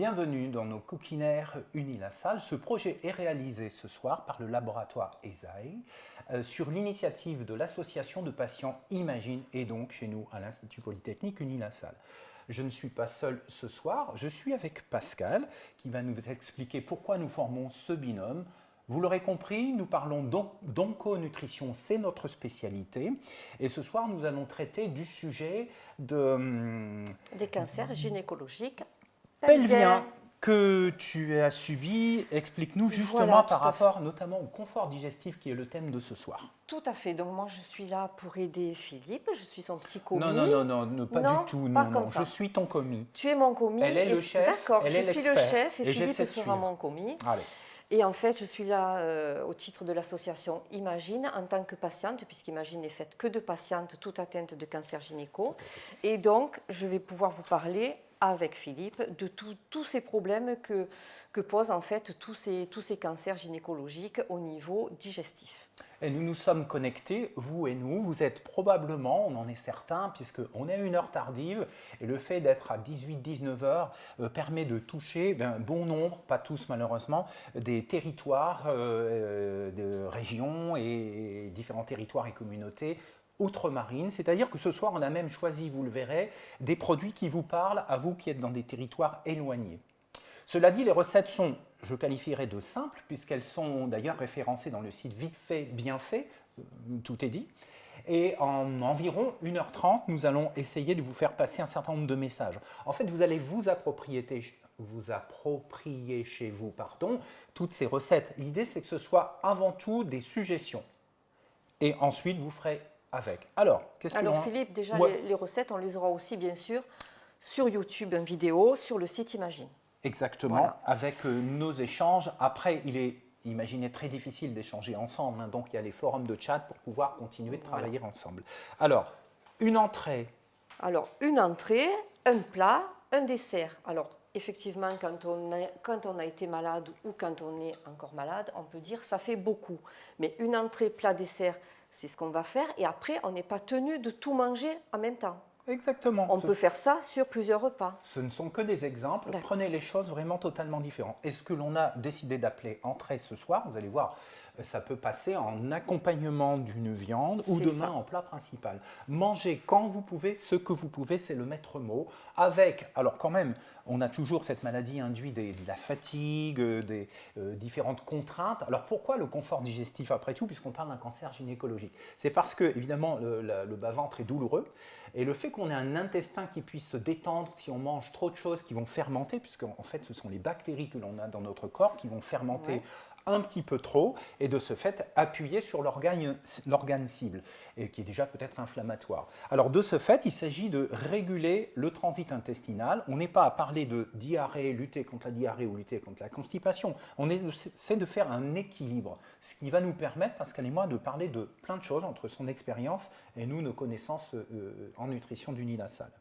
Bienvenue dans nos coquinaires Unilassal. Ce projet est réalisé ce soir par le laboratoire ESAE sur l'initiative de l'association de patients Imagine et donc chez nous à l'Institut Polytechnique Unilassal. Je ne suis pas seul ce soir, je suis avec Pascal qui va nous expliquer pourquoi nous formons ce binôme. Vous l'aurez compris, nous parlons d'onconutrition, c'est notre spécialité. Et ce soir, nous allons traiter du sujet des cancers gynécologiques pelviens que tu as subi. Explique-nous justement voilà, par rapport notamment au confort digestif qui est le thème de ce soir. Tout à fait. Donc moi, je suis là pour aider Philippe. Je suis son petit commis. Non, pas du tout. Non, je suis ton commis. Tu es mon commis. Elle est le chef. D'accord, je suis le chef et Philippe sera suivre. mon commis. Allez. Et en fait, je suis là au titre de l'association Imagine en tant que patiente, puisqu'Imagine n'est faite que de patientes toutes atteintes de cancer gynéco. Et donc, je vais pouvoir vous parler avec Philippe de tous ces problèmes que posent en fait tous ces cancers gynécologiques au niveau digestif. Et nous nous sommes connectés, vous et nous, vous êtes probablement, on en est certain, puisqu'on est à une heure tardive, et le fait d'être à 18-19 heures permet de toucher un bon nombre, pas tous malheureusement, des territoires, de régions et différents territoires et communautés outre-marines, c'est-à-dire que ce soir on a même choisi, vous le verrez, des produits qui vous parlent à vous qui êtes dans des territoires éloignés. Cela dit, les recettes sont, je qualifierais de simples, puisqu'elles sont d'ailleurs référencées dans le site Vite fait, bien fait, tout est dit. Et en environ 1h30, nous allons essayer de vous faire passer un certain nombre de messages. En fait, vous allez vous approprier chez vous toutes ces recettes. L'idée, c'est que ce soit avant tout des suggestions. Et ensuite, vous ferez avec. Alors, Philippe, déjà, les recettes, on les aura aussi, bien sûr, sur YouTube, en vidéo, sur le site Imagine. Exactement, voilà. Avec nos échanges. Après, imaginez, très difficile d'échanger ensemble, hein, donc il y a les forums de chat pour pouvoir continuer de travailler ensemble. Alors, une entrée. Alors, une entrée, un plat, un dessert. Alors, effectivement, quand on a été malade ou quand on est encore malade, on peut dire ça fait beaucoup. Mais une entrée, plat, dessert, c'est ce qu'on va faire. Et après, on n'est pas tenu de tout manger en même temps. Exactement. On peut faire ça sur plusieurs repas. Ce ne sont que des exemples. Prenez les choses vraiment totalement différentes. Et ce que l'on a décidé d'appeler entrée ce soir, vous allez voir, ça peut passer en accompagnement d'une viande ou demain en plat principal. Mangez quand vous pouvez, ce que vous pouvez, c'est le maître mot. Avec, alors quand même, on a toujours cette maladie induite de la fatigue, des différentes contraintes. Alors pourquoi le confort digestif après tout, puisqu'on parle d'un cancer gynécologique? C'est parce que, évidemment, le bas-ventre est douloureux. Et le fait qu'on ait un intestin qui puisse se détendre si on mange trop de choses qui vont fermenter, puisqu'en fait, ce sont les bactéries que l'on a dans notre corps qui vont fermenter un petit peu trop et de ce fait appuyer sur l'organe cible et qui est déjà peut-être inflammatoire. Alors de ce fait, il s'agit de réguler le transit intestinal. On n'est pas à parler de diarrhée, lutter contre la diarrhée ou lutter contre la constipation. C'est de faire un équilibre, ce qui va nous permettre, Pascal et moi, de parler de plein de choses entre son expérience et nous, nos connaissances en nutrition d'Unilassal.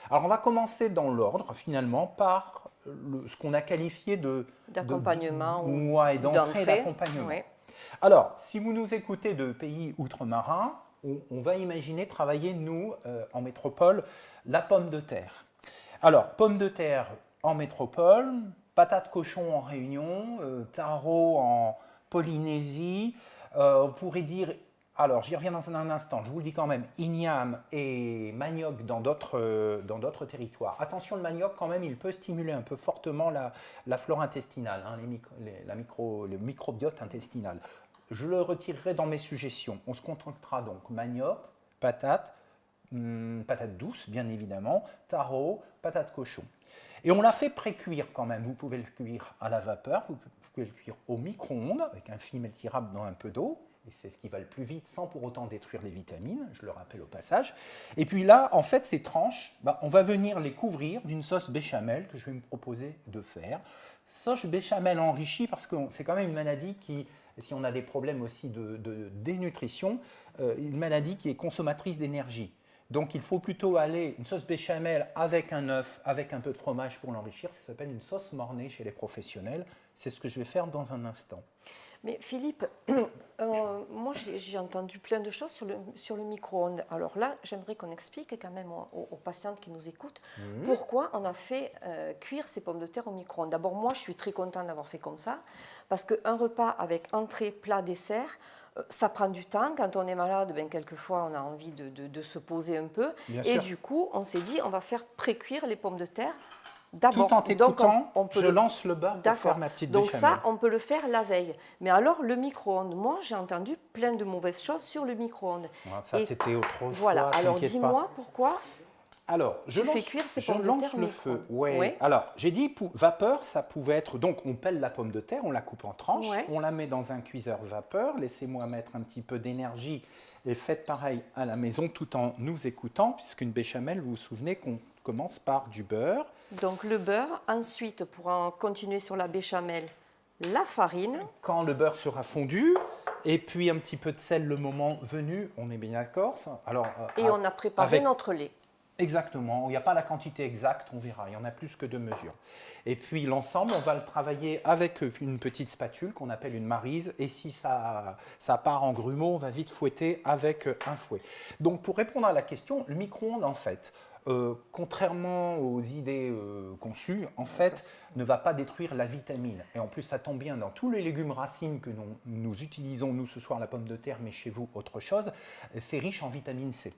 Alors on va commencer dans l'ordre finalement par ce qu'on a qualifié d'accompagnement et d'entrée d'accompagnement. Oui. Alors, si vous nous écoutez de pays outre-marins, on va imaginer travailler, nous, en métropole, la pomme de terre. Alors, pomme de terre en métropole, patate cochon en Réunion, taro en Polynésie, on pourrait dire... Alors, j'y reviens dans un instant, je vous le dis quand même, igname et manioc dans d'autres territoires. Attention, le manioc, quand même, il peut stimuler un peu fortement la flore intestinale, hein, le microbiote intestinal. Je le retirerai dans mes suggestions. On se contentera donc manioc, patate douce, bien évidemment, taro, patate cochon. Et on l'a fait pré-cuire quand même. Vous pouvez le cuire à la vapeur, vous pouvez le cuire au micro-ondes avec un film étirable dans un peu d'eau. Et c'est ce qui va le plus vite sans pour autant détruire les vitamines, je le rappelle au passage. Et puis là, en fait, ces tranches, on va venir les couvrir d'une sauce béchamel que je vais me proposer de faire. Sauce béchamel enrichie parce que c'est quand même une maladie qui, si on a des problèmes aussi de dénutrition, une maladie qui est consommatrice d'énergie. Donc il faut plutôt aller une sauce béchamel avec un œuf, avec un peu de fromage pour l'enrichir. Ça s'appelle une sauce mornay chez les professionnels. C'est ce que je vais faire dans un instant. Mais Philippe, moi j'ai entendu plein de choses sur le micro-ondes. Alors là, j'aimerais qu'on explique quand même aux patientes qui nous écoutent pourquoi on a fait cuire ces pommes de terre au micro-ondes. D'abord, moi je suis très contente d'avoir fait comme ça, parce qu'un repas avec entrée, plat, dessert, ça prend du temps. Quand on est malade, ben, quelquefois on a envie de se poser un peu. Bien et sûr. du coup, on s'est dit on va faire pré-cuire les pommes de terre. Tout en t'écoutant, je lance le beurre pour faire ma petite béchamel. Donc ça, on peut le faire la veille. Mais alors, le micro-ondes, moi, j'ai entendu plein de mauvaises choses sur le micro-ondes. Ça, c'était autrefois, voilà. Alors, dis-moi pourquoi alors, tu fais cuire ces pommes de terre au micro-ondes. Ouais. Oui. Alors, j'ai dit vapeur, ça pouvait être... Donc, on pèle la pomme de terre, on la coupe en tranches, on la met dans un cuiseur vapeur. Laissez-moi mettre un petit peu d'énergie et faites pareil à la maison tout en nous écoutant, puisqu'une béchamel, vous vous souvenez qu'on commence par du beurre. Donc, le beurre. Ensuite, pour en continuer sur la béchamel, la farine. Quand le beurre sera fondu, et puis un petit peu de sel le moment venu, on est bien d'accord. Alors, et on a préparé notre lait. Exactement, il n'y a pas la quantité exacte, on verra, il y en a plus que de mesures. Et puis l'ensemble, on va le travailler avec une petite spatule qu'on appelle une maryse, et si ça part en grumeaux, on va vite fouetter avec un fouet. Donc pour répondre à la question, le micro-ondes en fait, contrairement aux idées conçues, en fait, ne va pas détruire la vitamine. Et en plus, ça tombe bien, dans tous les légumes racines que nous utilisons, nous ce soir la pomme de terre, mais chez vous autre chose, c'est riche en vitamine C.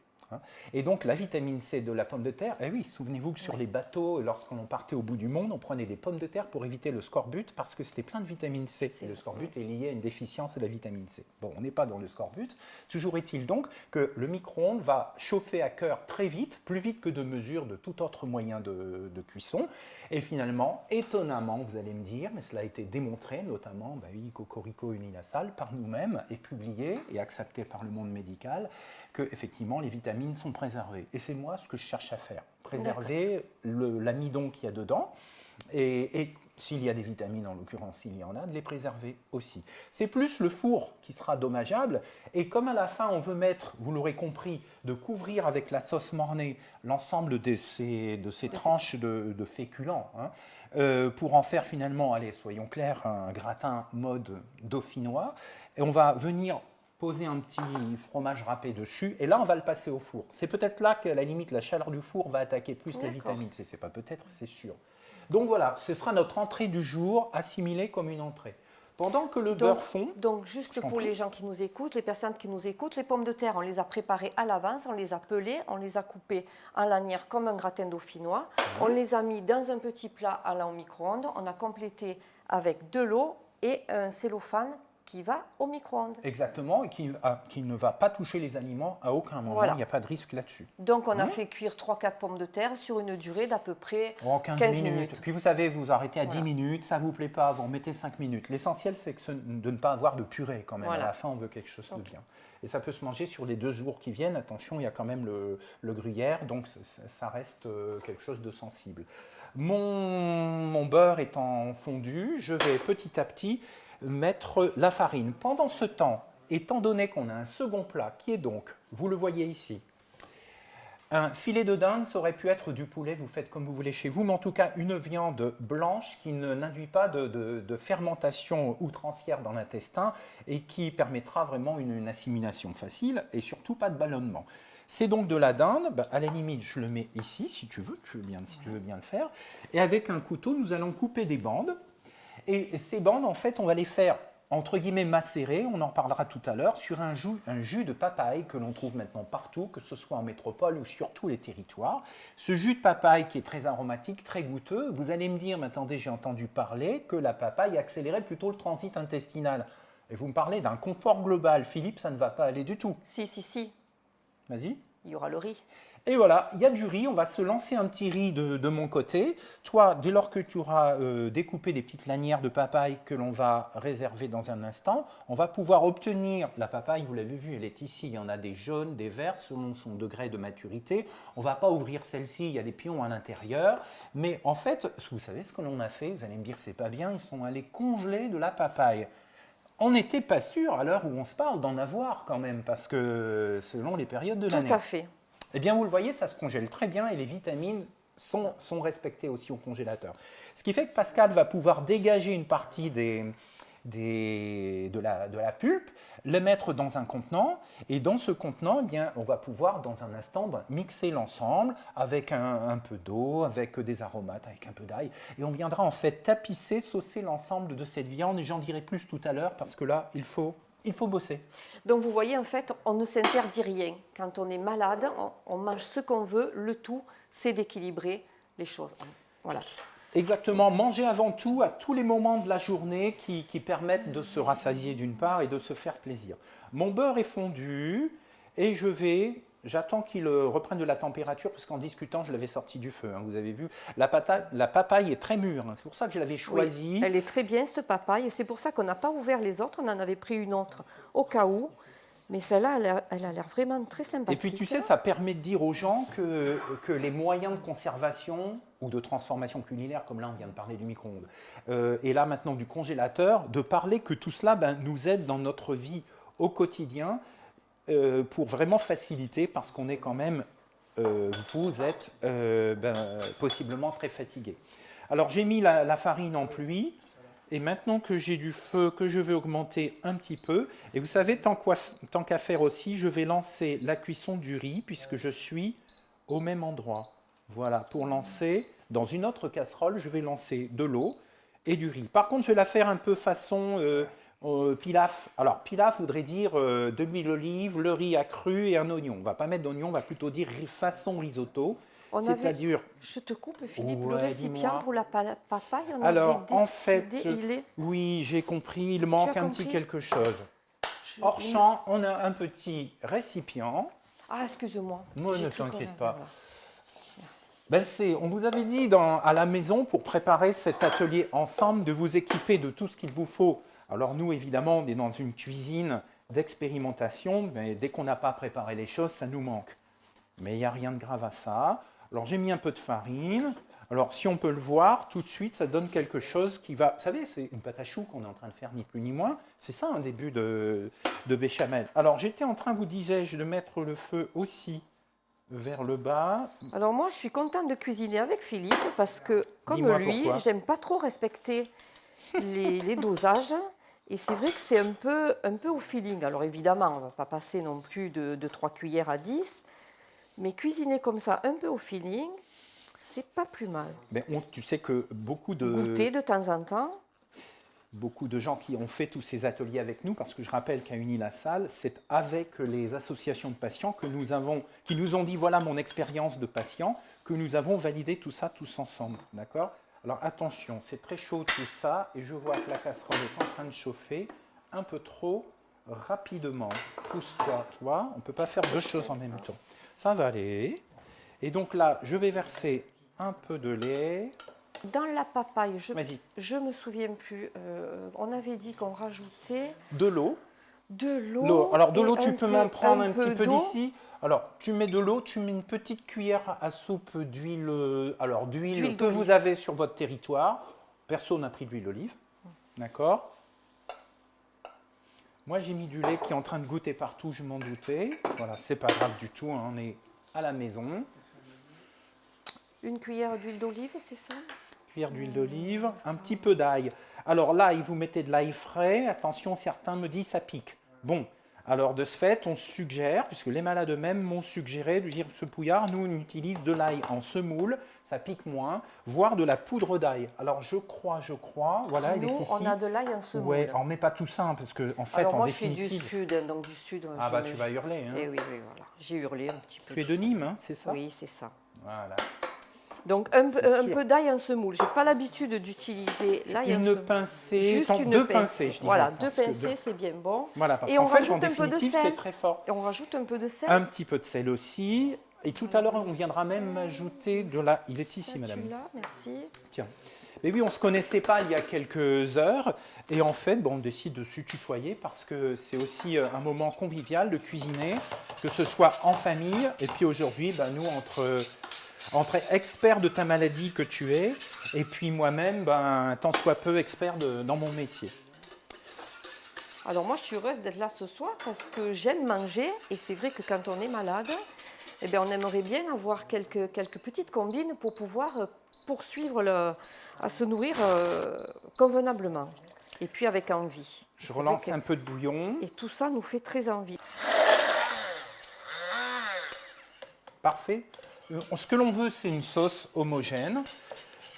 Et donc la vitamine C de la pomme de terre, eh oui, souvenez-vous que sur les bateaux, lorsqu'on partait au bout du monde, on prenait des pommes de terre pour éviter le scorbut parce que c'était plein de vitamine C. Et le scorbut est lié à une déficience de la vitamine C. Bon, on n'est pas dans le scorbut. Toujours est-il donc que le micro-ondes va chauffer à cœur très vite, plus vite que de mesure de tout autre moyen de cuisson. Et finalement, étonnamment, vous allez me dire, mais cela a été démontré, notamment, Cocorico Unilassal, par nous-mêmes, et publié et accepté par le monde médical, que effectivement les vitamines sont préservées. Et c'est moi ce que je cherche à faire, préserver l'amidon qu'il y a dedans, et s'il y a des vitamines, en l'occurrence, s'il y en a, de les préserver aussi. C'est plus le four qui sera dommageable, et comme à la fin on veut mettre, vous l'aurez compris, de couvrir avec la sauce mornay l'ensemble de ces tranches de féculents, pour en faire finalement, allez, soyons clairs, un gratin mode dauphinois, et on va venir poser un petit fromage râpé dessus, et là on va le passer au four. C'est peut-être là qu'à la limite la chaleur du four va attaquer plus la vitamine C, c'est pas peut-être, c'est sûr. Donc voilà, ce sera notre entrée du jour, assimilée comme une entrée. Pendant que le beurre fond... Donc juste pour les gens qui nous écoutent, les personnes qui nous écoutent, les pommes de terre, on les a préparées à l'avance, on les a pelées, on les a coupées en lanières comme un gratin dauphinois, on les a mis dans un petit plat allant au micro-ondes, on a complété avec de l'eau et un cellophane qui va au micro-ondes. Exactement, et qui ne va pas toucher les aliments à aucun moment, il n'y a pas de risque là-dessus. Donc on a fait cuire 3-4 pommes de terre sur une durée d'à peu près 15 minutes. Puis vous savez, vous arrêtez à 10 minutes, ça ne vous plaît pas, vous en mettez 5 minutes. L'essentiel, c'est de ne pas avoir de purée quand même. À la fin, on veut quelque chose de bien. Et ça peut se manger sur les 2 jours qui viennent. Attention, il y a quand même le gruyère, donc ça reste quelque chose de sensible. Mon beurre étant fondu, je vais petit à petit mettre la farine. Pendant ce temps, étant donné qu'on a un second plat qui est donc, vous le voyez ici, un filet de dinde, ça aurait pu être du poulet, vous faites comme vous voulez chez vous, mais en tout cas une viande blanche qui n'induit pas de fermentation outrancière dans l'intestin et qui permettra vraiment une assimilation facile et surtout pas de ballonnement. C'est donc de la dinde, à la limite je le mets ici si tu veux bien le faire, et avec un couteau nous allons couper des bandes. Et ces bandes, en fait, on va les faire, entre guillemets, macérer, on en parlera tout à l'heure, sur un jus de papaye que l'on trouve maintenant partout, que ce soit en métropole ou sur tous les territoires. Ce jus de papaye qui est très aromatique, très goûteux, vous allez me dire, mais attendez, j'ai entendu parler que la papaye accélérait plutôt le transit intestinal. Et vous me parlez d'un confort global. Philippe, ça ne va pas aller du tout. Si. Vas-y. Il y aura le riz. Et voilà, il y a du riz, on va se lancer un petit riz de mon côté. Toi, dès lors que tu auras découpé des petites lanières de papaye que l'on va réserver dans un instant, on va pouvoir obtenir, la papaye, vous l'avez vu, elle est ici, il y en a des jaunes, des vertes, selon son degré de maturité. On ne va pas ouvrir celle-ci, il y a des pions à l'intérieur. Mais en fait, vous savez ce que l'on a fait, vous allez me dire c'est pas bien, ils sont allés congeler de la papaye. On n'était pas sûr, à l'heure où on se parle, d'en avoir quand même, parce que selon les périodes de l'année. Tout à fait. Eh bien, vous le voyez, ça se congèle très bien et les vitamines sont respectées aussi au congélateur. Ce qui fait que Pascal va pouvoir dégager une partie des de la pulpe, le mettre dans un contenant, et dans ce contenant, eh bien, on va pouvoir dans un instant mixer l'ensemble avec un peu d'eau, avec des aromates, avec un peu d'ail, et on viendra en fait tapisser, saucer l'ensemble de cette viande, et j'en dirai plus tout à l'heure parce que là, il faut bosser. Donc vous voyez, en fait, on ne s'interdit rien. Quand on est malade, on mange ce qu'on veut, le tout, c'est d'équilibrer les choses. Voilà. Exactement, manger avant tout à tous les moments de la journée qui permettent de se rassasier d'une part et de se faire plaisir. Mon beurre est fondu et j'attends qu'il reprenne de la température parce qu'en discutant, je l'avais sorti du feu, hein, vous avez vu. La papaye est très mûre, hein, c'est pour ça que je l'avais choisie. Oui, elle est très bien cette papaye et c'est pour ça qu'on n'a pas ouvert les autres, on en avait pris une autre au cas où. Mais celle-là, elle a l'air vraiment très sympathique. Et puis tu sais, ça permet de dire aux gens que les moyens de conservation ou de transformation culinaire, comme là on vient de parler du micro-ondes, et là maintenant du congélateur, de parler que tout cela nous aide dans notre vie au quotidien pour vraiment faciliter, parce qu'on est quand même, vous êtes possiblement très fatigué. Alors j'ai mis la farine en pluie. Et maintenant que j'ai du feu, que je vais augmenter un petit peu, et vous savez, tant qu'à faire aussi, je vais lancer la cuisson du riz, puisque je suis au même endroit. Voilà, pour lancer, dans une autre casserole, je vais lancer de l'eau et du riz. Par contre, je vais la faire un peu façon pilaf. Alors, pilaf voudrait dire de l'huile d'olive, le riz accru et un oignon. On ne va pas mettre d'oignon, on va plutôt dire façon risotto. C'est-à-dire, je te coupe, Philippe, le récipient pour la papaye, alors, en fait, oui, j'ai compris, il manque un petit quelque chose. Hors champ, on a un petit récipient. Ah, excuse-moi. Moi, ne t'inquiète pas. Merci. On vous avait dit à la maison, pour préparer cet atelier ensemble, de vous équiper de tout ce qu'il vous faut. Alors nous, évidemment, on est dans une cuisine d'expérimentation, mais dès qu'on n'a pas préparé les choses, ça nous manque. Mais il n'y a rien de grave à ça. Alors j'ai mis un peu de farine. Alors si on peut le voir, tout de suite, ça donne quelque chose qui va... Vous savez, c'est une pâte à choux qu'on est en train de faire, ni plus ni moins. C'est ça un début de béchamel. Alors j'étais en train, vous disais-je, de mettre le feu aussi vers le bas. Alors moi, je suis contente de cuisiner avec Philippe parce que, comme lui, je n'aime pas trop respecter les dosages. Et c'est vrai que c'est un peu au feeling. Alors évidemment, on ne va pas passer non plus de 3 cuillères à 10. Mais cuisiner comme ça, un peu au feeling, c'est pas plus mal. Mais tu sais que beaucoup de... Goûter de temps en temps. Beaucoup de gens qui ont fait tous ces ateliers avec nous, parce que je rappelle qu'à Uni-la-Salle, c'est avec les associations de patients qui nous ont dit, voilà mon expérience de patient, que nous avons validé tout ça tous ensemble. D'accord ? Alors attention, c'est très chaud tout ça, et je vois que la casserole est en train de chauffer un peu trop rapidement. Pousse-toi, tu vois, on ne peut pas faire deux choses en même temps. Ça va aller. Et donc là, je vais verser un peu de lait. Dans la papaye, je me souviens plus, on avait dit qu'on rajoutait... De l'eau. De l'eau. Alors de l'eau, tu peux m'en prendre un petit peu d'ici. Alors, tu mets de l'eau, tu mets une petite cuillère à soupe d'huile, d'huile que vous avez sur votre territoire. Perso, on a pris de l'huile d'olive. D'accord ? Moi, j'ai mis du lait qui est en train de goûter partout, je m'en doutais. Voilà, c'est pas grave du tout, hein, on est à la maison. Une cuillère d'huile d'olive, c'est ça ? Cuillère d'huile d'olive, un petit peu d'ail. Alors là, vous mettez de l'ail frais. Attention, certains me disent ça pique. Bon, alors de ce fait, on suggère, puisque les malades eux-mêmes m'ont suggéré de dire ce pouillard, nous, on utilise de l'ail en semoule, ça pique moins, voire de la poudre d'ail. Alors je crois, voilà, il est ici. On a de l'ail en semoule. Ouais, on ne met pas tout ça, parce qu'en fait, alors, en définitive... définitive... moi, je suis du Sud, donc du Sud... Ah bah, tu vas hurler. Hein. Eh oui, voilà. J'ai hurlé un petit peu. Tu es de Nîmes, hein, c'est ça ? Oui, c'est ça. Voilà. Donc, un peu d'ail en semoule. Je n'ai pas l'habitude d'utiliser l'ail en semoule. Une pincée, juste deux pincées, je dirais. Voilà, deux pincées, c'est bien bon. Voilà, parce qu'en fait, en définitive, c'est très fort. Et on rajoute un peu de sel. Un petit peu de sel aussi. Et tout à l'heure, on viendra même ajouter de la... Il est ici, madame. Merci. Tiens. Mais oui, on ne se connaissait pas il y a quelques heures. Et en fait, on décide de se tutoyer parce que c'est aussi un moment convivial de cuisiner, que ce soit en famille. Et puis aujourd'hui, nous, entre experts de ta maladie que tu es, et puis moi-même, tant soit peu expert dans mon métier. Alors moi, je suis heureuse d'être là ce soir parce que j'aime manger. Et c'est vrai que quand on est malade, on aimerait bien avoir quelques petites combines pour pouvoir poursuivre à se nourrir convenablement. Et puis avec envie. Je relance un peu de bouillon. Et tout ça nous fait très envie. Parfait. Ce que l'on veut, c'est une sauce homogène.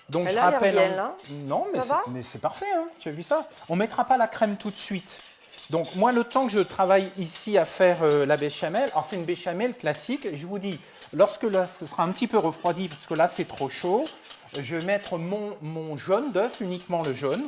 Donc je rappelle. Bien, là. Non, mais c'est parfait, hein, tu as vu ça? On ne mettra pas la crème tout de suite. Donc moi, le temps que je travaille ici à faire la béchamel, alors c'est une béchamel classique, je vous dis, lorsque là, ce sera un petit peu refroidi, parce que là, c'est trop chaud, je vais mettre mon jaune d'œuf, uniquement le jaune,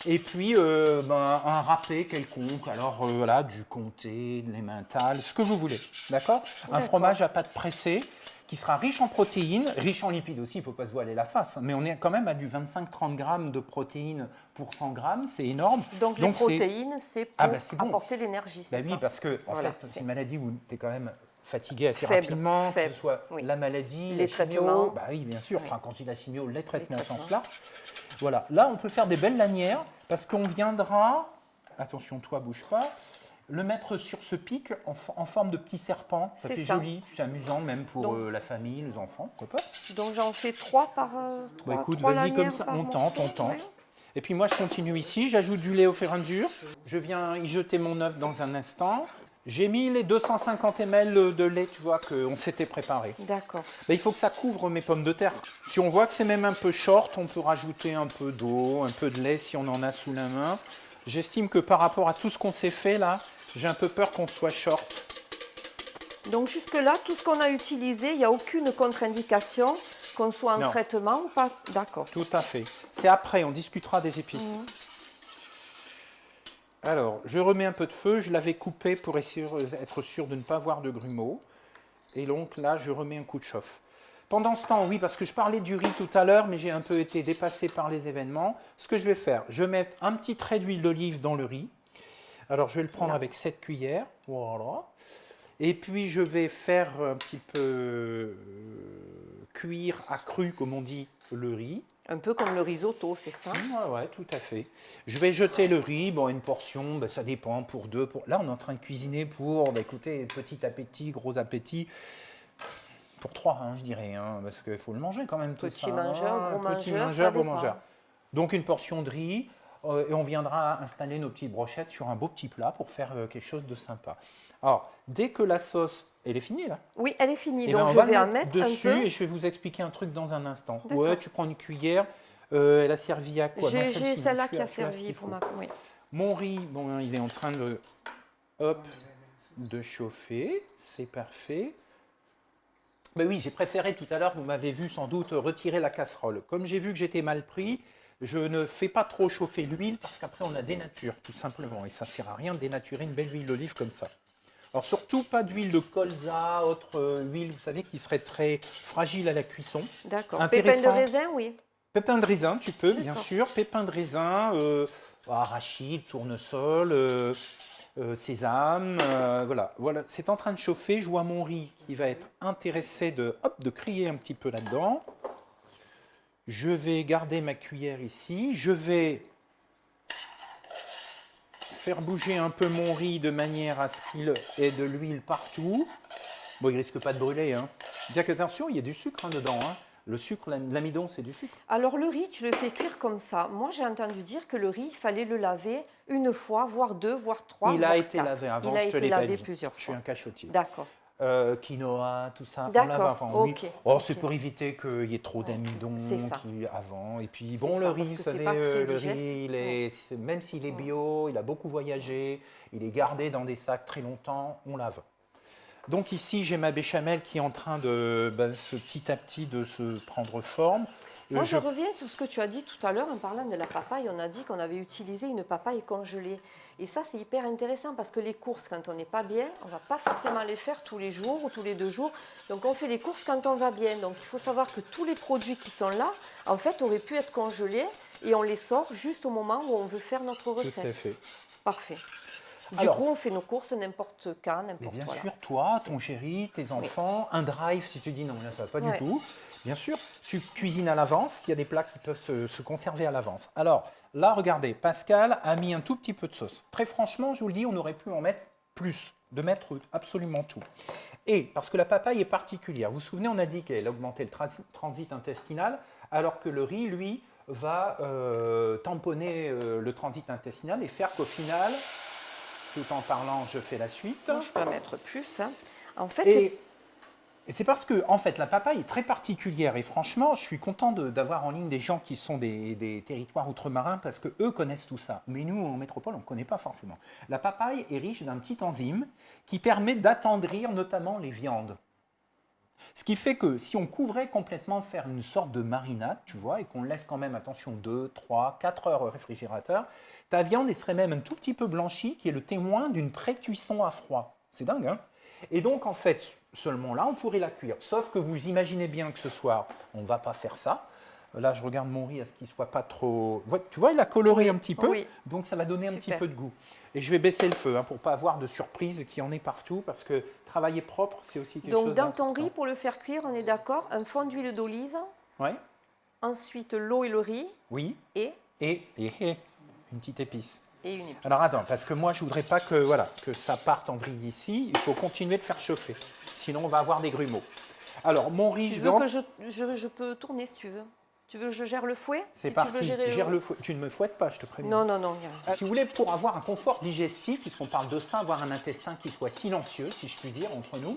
et puis un râpé quelconque, alors voilà, du comté, de l'emmental, ce que vous voulez, d'accord? Un fromage à pâte pressée, qui sera riche en protéines, riche en lipides aussi, il ne faut pas se voiler la face, mais on est quand même à du 25-30 grammes de protéines pour 100 grammes, c'est énorme. Donc les protéines, c'est pour apporter l'énergie, c'est ça? Oui, parce que en fait, c'est une maladie où tu es quand même fatigué assez rapidement, que ce soit la maladie, les traitements. Bah oui, bien sûr, enfin quand il a chimio, les traitements au sens large. Voilà, là on peut faire des belles lanières, parce qu'on viendra, attention toi, bouge pas, le mettre sur ce pic en forme de petit serpent, ça fait joli, c'est amusant même pour la famille, les enfants, pourquoi pas. Donc j'en fais 3 par 3. Écoute, vas-y comme ça, on tente. Ouais. Et puis moi je continue ici, j'ajoute du lait au fur et à mesure. Je viens y jeter mon œuf dans un instant. J'ai mis les 250 ml de lait, tu vois, qu'on s'était préparé. D'accord. Il faut que ça couvre mes pommes de terre. Si on voit que c'est même un peu short, on peut rajouter un peu d'eau, un peu de lait si on en a sous la main. J'estime que par rapport à tout ce qu'on s'est fait là, j'ai un peu peur qu'on soit short. Donc jusque-là, tout ce qu'on a utilisé, il n'y a aucune contre-indication, qu'on soit en traitement ou pas. D'accord. Tout à fait. C'est après, on discutera des épices. Alors, je remets un peu de feu. Je l'avais coupé pour être sûr de ne pas avoir de grumeaux. Et donc là, je remets un coup de chauffe. Pendant ce temps, oui, parce que je parlais du riz tout à l'heure, mais j'ai un peu été dépassé par les événements. Ce que je vais faire, je vais mettre un petit trait d'huile d'olive dans le riz. Alors, je vais le prendre avec 7 cuillères. Voilà. Et puis, je vais faire un petit peu cuire à cru, comme on dit, le riz. Un peu comme le risotto, c'est ça? Oui, tout à fait. Je vais jeter le riz, une portion, ça dépend, pour 2. Là, on est en train de cuisiner pour, écoutez, petit appétit, gros appétit. Pour 3, je dirais, parce qu'il faut le manger quand même, tout ça. Petit mangeur, gros mangeur. Donc, une portion de riz. Et on viendra installer nos petites brochettes sur un beau petit plat pour faire quelque chose de sympa. Alors, dès que la sauce, elle est finie là? Oui, elle est finie. Donc je vais en mettre dessus un peu. Et je vais vous expliquer un truc dans un instant. Ouais, tu prends une cuillère. Elle a servi à quoi? J'ai celle-là qui a servi pour ma... Oui. Mon riz, il est en train de chauffer. C'est parfait. Ben oui, j'ai préféré tout à l'heure, vous m'avez vu sans doute retirer la casserole. Comme j'ai vu que j'étais mal pris, je ne fais pas trop chauffer l'huile parce qu'après on la dénature tout simplement. Et ça ne sert à rien de dénaturer une belle huile d'olive comme ça. Alors surtout pas d'huile de colza, autre huile, vous savez, qui serait très fragile à la cuisson. D'accord. Pépins de raisin, oui. Pépins de raisin, tu peux, bien sûr. Pépins de raisin, arachide, tournesol, sésame, voilà. C'est en train de chauffer. Je vois mon riz qui va être intéressé de crier un petit peu là-dedans. Je vais garder ma cuillère ici. Je vais faire bouger un peu mon riz de manière à ce qu'il ait de l'huile partout. Bon, il ne risque pas de brûler. Bien qu'attention, il y a du sucre dedans. Le sucre, l'amidon, c'est du sucre. Alors le riz, tu le fais cuire comme ça. Moi, j'ai entendu dire que le riz, il fallait le laver une fois, voire 2, voire 3, Il a été lavé avant, je te l'ai pas dit. Plusieurs fois. Je suis un cachotier. D'accord. Quinoa, tout ça, on lave avant, oui. Okay. C'est pour éviter qu'il y ait trop d'amidon avant. Et puis, le riz, vous savez, le riz, même s'il est bio, il a beaucoup voyagé, il est gardé dans des sacs très longtemps, on lave. Donc ici, j'ai ma béchamel qui est en train de, petit à petit, de se prendre forme. Moi, je reviens sur ce que tu as dit tout à l'heure en parlant de la papaye. On a dit qu'on avait utilisé une papaye congelée. Et ça, c'est hyper intéressant parce que les courses, quand on n'est pas bien, on ne va pas forcément les faire tous les jours ou tous les 2 jours. Donc, on fait les courses quand on va bien. Donc, il faut savoir que tous les produits qui sont là, en fait, auraient pu être congelés et on les sort juste au moment où on veut faire notre recette. Tout à fait. Parfait. Du coup, on fait nos courses n'importe quand, n'importe quoi. Bien sûr, toi, ton chéri, tes enfants, un drive, si tu dis non, là, ça va pas du tout. Bien sûr, tu cuisines à l'avance, il y a des plats qui peuvent se conserver à l'avance. Alors, là, regardez, Pascal a mis un tout petit peu de sauce. Très franchement, je vous le dis, on aurait pu en mettre plus, de mettre absolument tout. Et, parce que la papaye est particulière, vous vous souvenez, on a dit qu'elle augmentait le transit intestinal, alors que le riz, lui, va tamponner le transit intestinal et faire qu'au final, tout en parlant, je fais la suite. Je peux en mettre plus. Hein. En fait, et c'est parce que en fait, la papaye est très particulière et franchement, je suis content d'avoir en ligne des gens qui sont des territoires outre-marins parce qu'eux connaissent tout ça. Mais nous, en métropole, on ne connaît pas forcément. La papaye est riche d'un petit enzyme qui permet d'attendrir notamment les viandes. Ce qui fait que si on couvrait complètement, faire une sorte de marinade, tu vois, et qu'on laisse quand même, attention, 2, 3, 4 heures au réfrigérateur, ta viande elle serait même un tout petit peu blanchie, qui est le témoin d'une pré-cuisson à froid. C'est dingue, hein? Et donc, en fait, seulement là, on pourrait la cuire. Sauf que vous imaginez bien que ce soir, on ne va pas faire ça. Là, je regarde mon riz à ce qu'il ne soit pas trop... Tu vois, il a coloré un petit peu, oui. Donc ça va donner un petit peu de goût. Et je vais baisser le feu pour ne pas avoir de surprise qui en est partout, parce que travailler propre, c'est aussi quelque chose d'important. Donc, dans ton riz, pour le faire cuire, on est d'accord, un fond d'huile d'olive. Oui. Ensuite, l'eau et le riz. Oui. Et une petite épice. Et une épice. Alors attends, parce que moi, je ne voudrais pas que ça parte en vrille ici. Il faut continuer de faire chauffer. Sinon, on va avoir des grumeaux. Alors, mon riz, je peux tourner si tu veux. Tu veux que je gère le fouet? C'est parti, gère le fouet. Tu ne me fouettes pas, je te préviens. Non. Si vous voulez, pour avoir un confort digestif, puisqu'on parle de ça, avoir un intestin qui soit silencieux, si je puis dire, entre nous,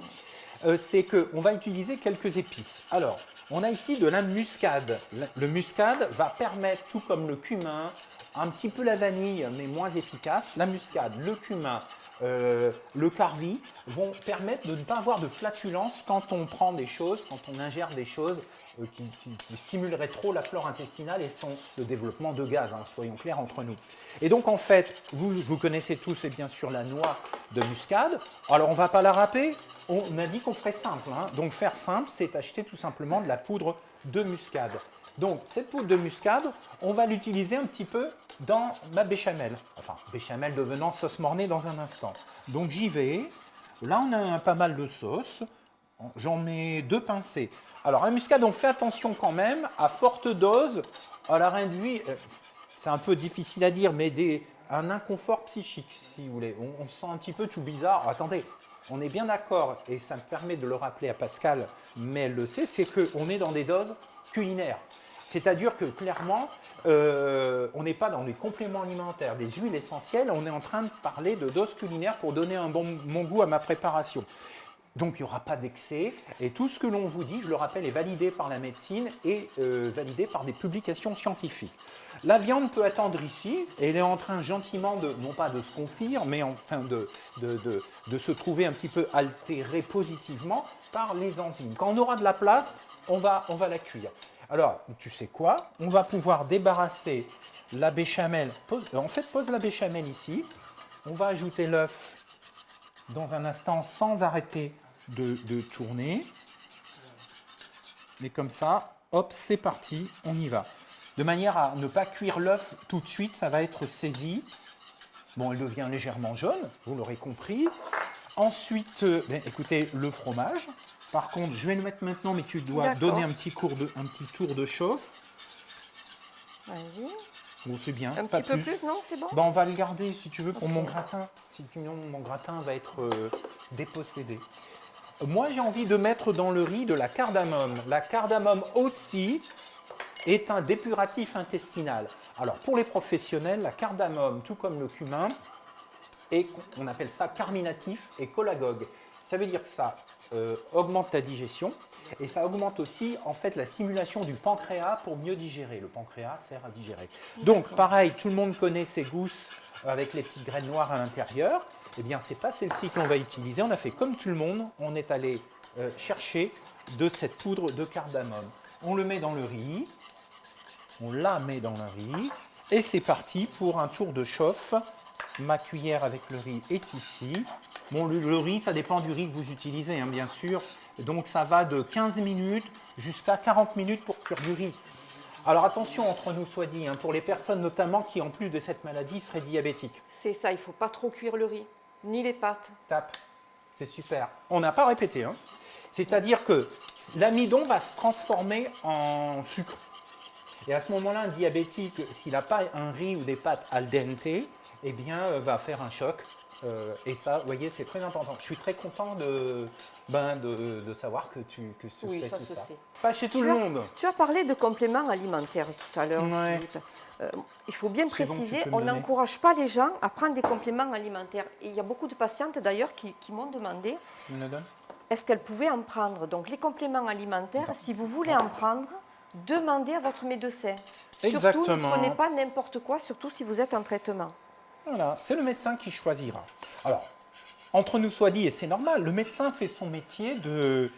c'est qu'on va utiliser quelques épices. Alors, on a ici de la muscade. Le muscade va permettre, tout comme le cumin, un petit peu la vanille, mais moins efficace. La muscade, le cumin, le carvi vont permettre de ne pas avoir de flatulence quand on prend des choses, quand on ingère des choses qui stimuleraient trop la flore intestinale et le développement de gaz, soyons clairs entre nous. Et donc en fait, vous connaissez tous et bien sûr la noix de muscade. Alors on ne va pas la râper, on a dit qu'on ferait simple. Donc faire simple, c'est acheter tout simplement de la poudre de muscade. Donc cette poudre de muscade, on va l'utiliser un petit peu dans ma béchamel. Enfin, béchamel devenant sauce mornay dans un instant. Donc j'y vais. Là, on a pas mal de sauce. J'en mets 2 pincées. Alors la muscade, on fait attention quand même, à forte dose, à la réduit, c'est un peu difficile à dire, mais un inconfort psychique, si vous voulez. On se sent un petit peu tout bizarre. Alors, attendez, on est bien d'accord, et ça me permet de le rappeler à Pascal, mais elle le sait, c'est qu'on est dans des doses culinaires. C'est-à-dire que clairement, on n'est pas dans les compléments alimentaires, des huiles essentielles, on est en train de parler de doses culinaires pour donner un bon goût à ma préparation. Donc il n'y aura pas d'excès et tout ce que l'on vous dit, je le rappelle, est validé par la médecine et validé par des publications scientifiques. La viande peut attendre ici et elle est en train gentiment non pas de se confire, mais enfin de se trouver un petit peu altérée positivement par les enzymes. Quand on aura de la place, on va la cuire. Alors, tu sais quoi? On va pouvoir débarrasser la béchamel. Pose la béchamel ici. On va ajouter l'œuf dans un instant sans arrêter de tourner. Et comme ça, hop, c'est parti, on y va. De manière à ne pas cuire l'œuf tout de suite, ça va être saisi. Bon, il devient légèrement jaune, vous l'aurez compris. Ensuite, écoutez, le fromage. Par contre, je vais le mettre maintenant, mais tu dois donner un petit tour de chauffe. Vas-y. Bon, c'est bien. Un petit peu plus, non? C'est bon? On va le garder, si tu veux, pour mon gratin. Sinon, mon gratin va être dépossédé. Moi, j'ai envie de mettre dans le riz de la cardamome. La cardamome aussi est un dépuratif intestinal. Alors, pour les professionnels, la cardamome, tout comme le cumin, on appelle ça carminatif et cholagogue. Ça veut dire que ça augmente ta digestion et ça augmente aussi en fait la stimulation du pancréas pour mieux digérer. Le pancréas sert à digérer. Donc pareil, tout le monde connaît ces gousses avec les petites graines noires à l'intérieur. Eh bien, ce n'est pas celle-ci qu'on va utiliser. On a fait comme tout le monde. On est allé chercher de cette poudre de cardamome. On le met dans le riz. On la met dans le riz. Et c'est parti pour un tour de chauffe. Ma cuillère avec le riz est ici. Bon, le riz, ça dépend du riz que vous utilisez, bien sûr. Donc, ça va de 15 minutes jusqu'à 40 minutes pour cuire du riz. Alors, attention, entre nous soit dit, pour les personnes notamment qui, en plus de cette maladie, seraient diabétiques. C'est ça, il ne faut pas trop cuire le riz, ni les pâtes. Tape, c'est super. On n'a pas répété. C'est-à-dire que l'amidon va se transformer en sucre. Et à ce moment-là, un diabétique, s'il n'a pas un riz ou des pâtes al dente, eh bien, va faire un choc Et ça, vous voyez, c'est très important. Je suis très content de savoir que tu sais tout ça. Pas chez tout le monde. Tu as parlé de compléments alimentaires tout à l'heure, ouais. Philippe. Il faut bien préciser, on n'encourage pas les gens à prendre des compléments alimentaires. Et il y a beaucoup de patientes d'ailleurs qui m'ont demandé est-ce qu'elles pouvaient en prendre. Donc les compléments alimentaires, si vous voulez en prendre, demandez à votre médecin. Exactement. Surtout, ne prenez pas n'importe quoi, surtout si vous êtes en traitement. Voilà, c'est le médecin qui choisira. Alors, entre nous soit dit, et c'est normal, le médecin fait son métier de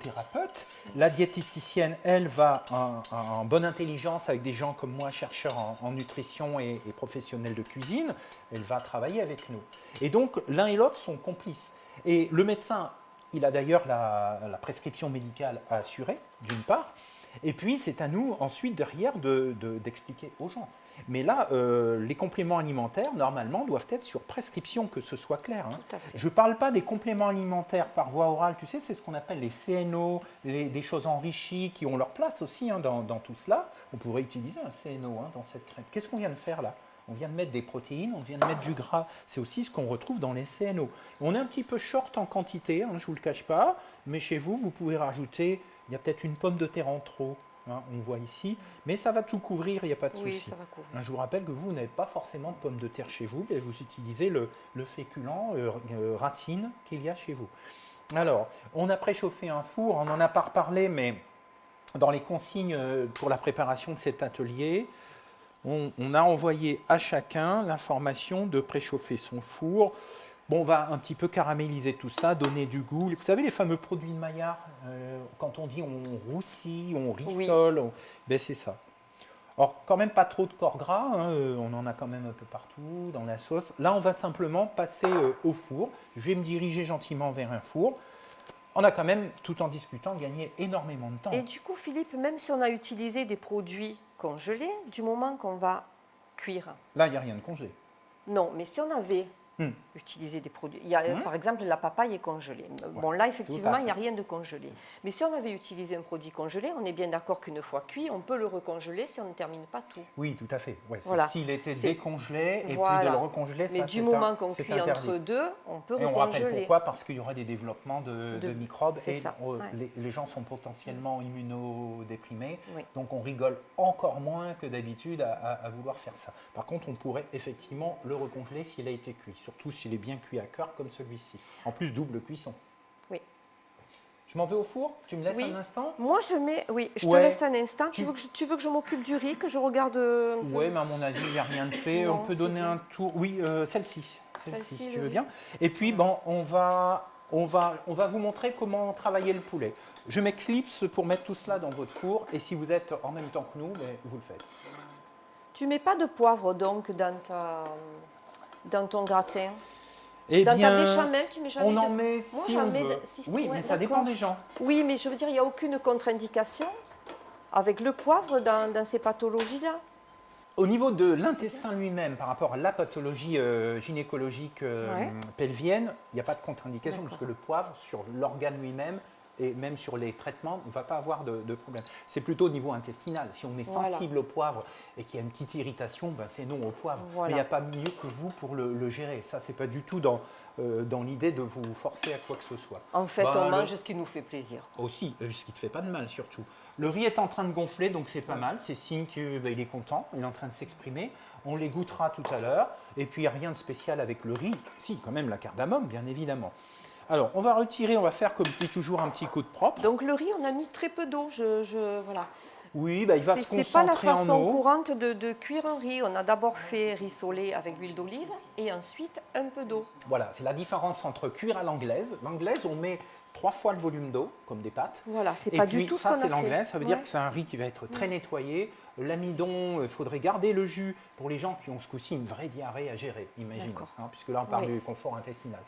thérapeute. La diététicienne, elle, va en bonne intelligence avec des gens comme moi, chercheurs en nutrition et professionnels de cuisine. Elle va travailler avec nous. Et donc, l'un et l'autre sont complices. Et le médecin, il a d'ailleurs la prescription médicale à assurer, d'une part. Et puis, c'est à nous, ensuite, derrière, d'expliquer aux gens. Mais là, les compléments alimentaires, normalement, doivent être sur prescription, que ce soit clair. Hein. Je ne parle pas des compléments alimentaires par voie orale. Tu sais, c'est ce qu'on appelle les CNO, des choses enrichies qui ont leur place aussi hein, dans tout cela. On pourrait utiliser un CNO hein, dans cette crème. Qu'est-ce qu'on vient de faire là? On vient de mettre des protéines, on vient de mettre du gras. C'est aussi ce qu'on retrouve dans les CNO. On est un petit peu short en quantité, hein, je ne vous le cache pas. Mais chez vous, vous pouvez rajouter, il y a peut-être une pomme de terre en trop. Hein, on voit ici, mais ça va tout couvrir, il n'y a pas de souci. Ça va couvrir. Je vous rappelle que vous n'avez pas forcément de pommes de terre chez vous, mais vous utilisez le féculent racine qu'il y a chez vous. Alors, on a préchauffé un four, on n'en a pas reparlé, mais dans les consignes pour la préparation de cet atelier, on a envoyé à chacun l'information de préchauffer son four. Bon, on va un petit peu caraméliser tout ça, donner du goût. Vous savez, les fameux produits de Maillard, quand on dit on roussit, on rissole, ben c'est ça. Alors, quand même pas trop de corps gras, hein, on en a quand même un peu partout dans la sauce. Là, on va simplement passer au four. Je vais me diriger gentiment vers un four. On a quand même, tout en discutant, gagné énormément de temps. Et du coup, Philippe, même si on a utilisé des produits congelés, du moment qu'on va cuire... Là, il n'y a rien de congelé. Non, mais si on avait... utiliser des produits. Il y a, par exemple, la papaye est congelée. Bon, là, effectivement, il n'y a rien de congelé. Mais si on avait utilisé un produit congelé, on est bien d'accord qu'une fois cuit, on peut le recongeler si on ne termine pas tout. Oui, tout à fait. Ouais, voilà. S'il était décongelé et puis de le recongeler, mais du moment qu'on cuit entre deux, on peut recongeler. Et on rappelle pourquoi, parce qu'il y aura des développements de microbes et les gens sont potentiellement immunodéprimés. Oui. Donc, on rigole encore moins que d'habitude à vouloir faire ça. Par contre, on pourrait effectivement le recongeler s'il a été cuit. Surtout s'il est bien cuit à cœur comme celui-ci. En plus, double cuisson. Oui. Je m'en vais au four? Tu me laisses un instant? Moi, je mets... Oui, je te laisse un instant. Tu veux que je m'occupe du riz, que je regarde... Oui, mais à mon avis, il n'y a rien de fait. Non, on peut donner un tour... Oui, celle-ci, si tu veux bien. Et puis, bon, on va vous montrer comment travailler le poulet. Je m'éclipse pour mettre tout cela dans votre four. Et si vous êtes en même temps que nous, mais vous le faites. Tu ne mets pas de poivre, donc, dans ton gratin? Eh dans bien, ta béchamel, tu mets jamais on en met si on veut. Oui, mais ça dépend des gens. Oui, mais je veux dire, il n'y a aucune contre-indication avec le poivre dans ces pathologies-là? Au niveau de l'intestin lui-même, par rapport à la pathologie gynécologique pelvienne, il n'y a pas de contre-indication parce que le poivre, sur l'organe lui-même, et même sur les traitements, on ne va pas avoir de problème. C'est plutôt au niveau intestinal. Si on est sensible au poivre et qu'il y a une petite irritation, ben c'est non au poivre. Mais il n'y a pas mieux que vous pour le gérer. Ça, ce n'est pas du tout dans l'idée de vous forcer à quoi que ce soit. En fait, on mange ce qui nous fait plaisir. Aussi, ce qui ne te fait pas de mal surtout. Le riz est en train de gonfler, donc c'est pas mal. C'est signe qu'il est content, il est en train de s'exprimer. On les goûtera tout à l'heure. Et puis, il n'y a rien de spécial avec le riz. Si, quand même la cardamome, bien évidemment. Alors, on va retirer, on va faire, comme je dis toujours, un petit coup de propre. Donc, le riz, on a mis très peu d'eau. Voilà. Oui, bah, il va se concentrer en eau. Ce n'est pas la façon courante de cuire un riz. On a d'abord fait rissoler avec l'huile d'olive et ensuite un peu d'eau. Voilà, c'est la différence entre cuire à l'anglaise. L'anglaise, on met 3 fois le volume d'eau, comme des pâtes. Voilà, c'est pas du tout ce qu'on a fait. Ça, c'est l'anglaise, ça veut dire que c'est un riz qui va être très nettoyé. L'amidon, il faudrait garder le jus pour les gens qui ont ce coup-ci une vraie diarrhée à gérer, imagine. Hein, puisque là, on parle du confort intestinal.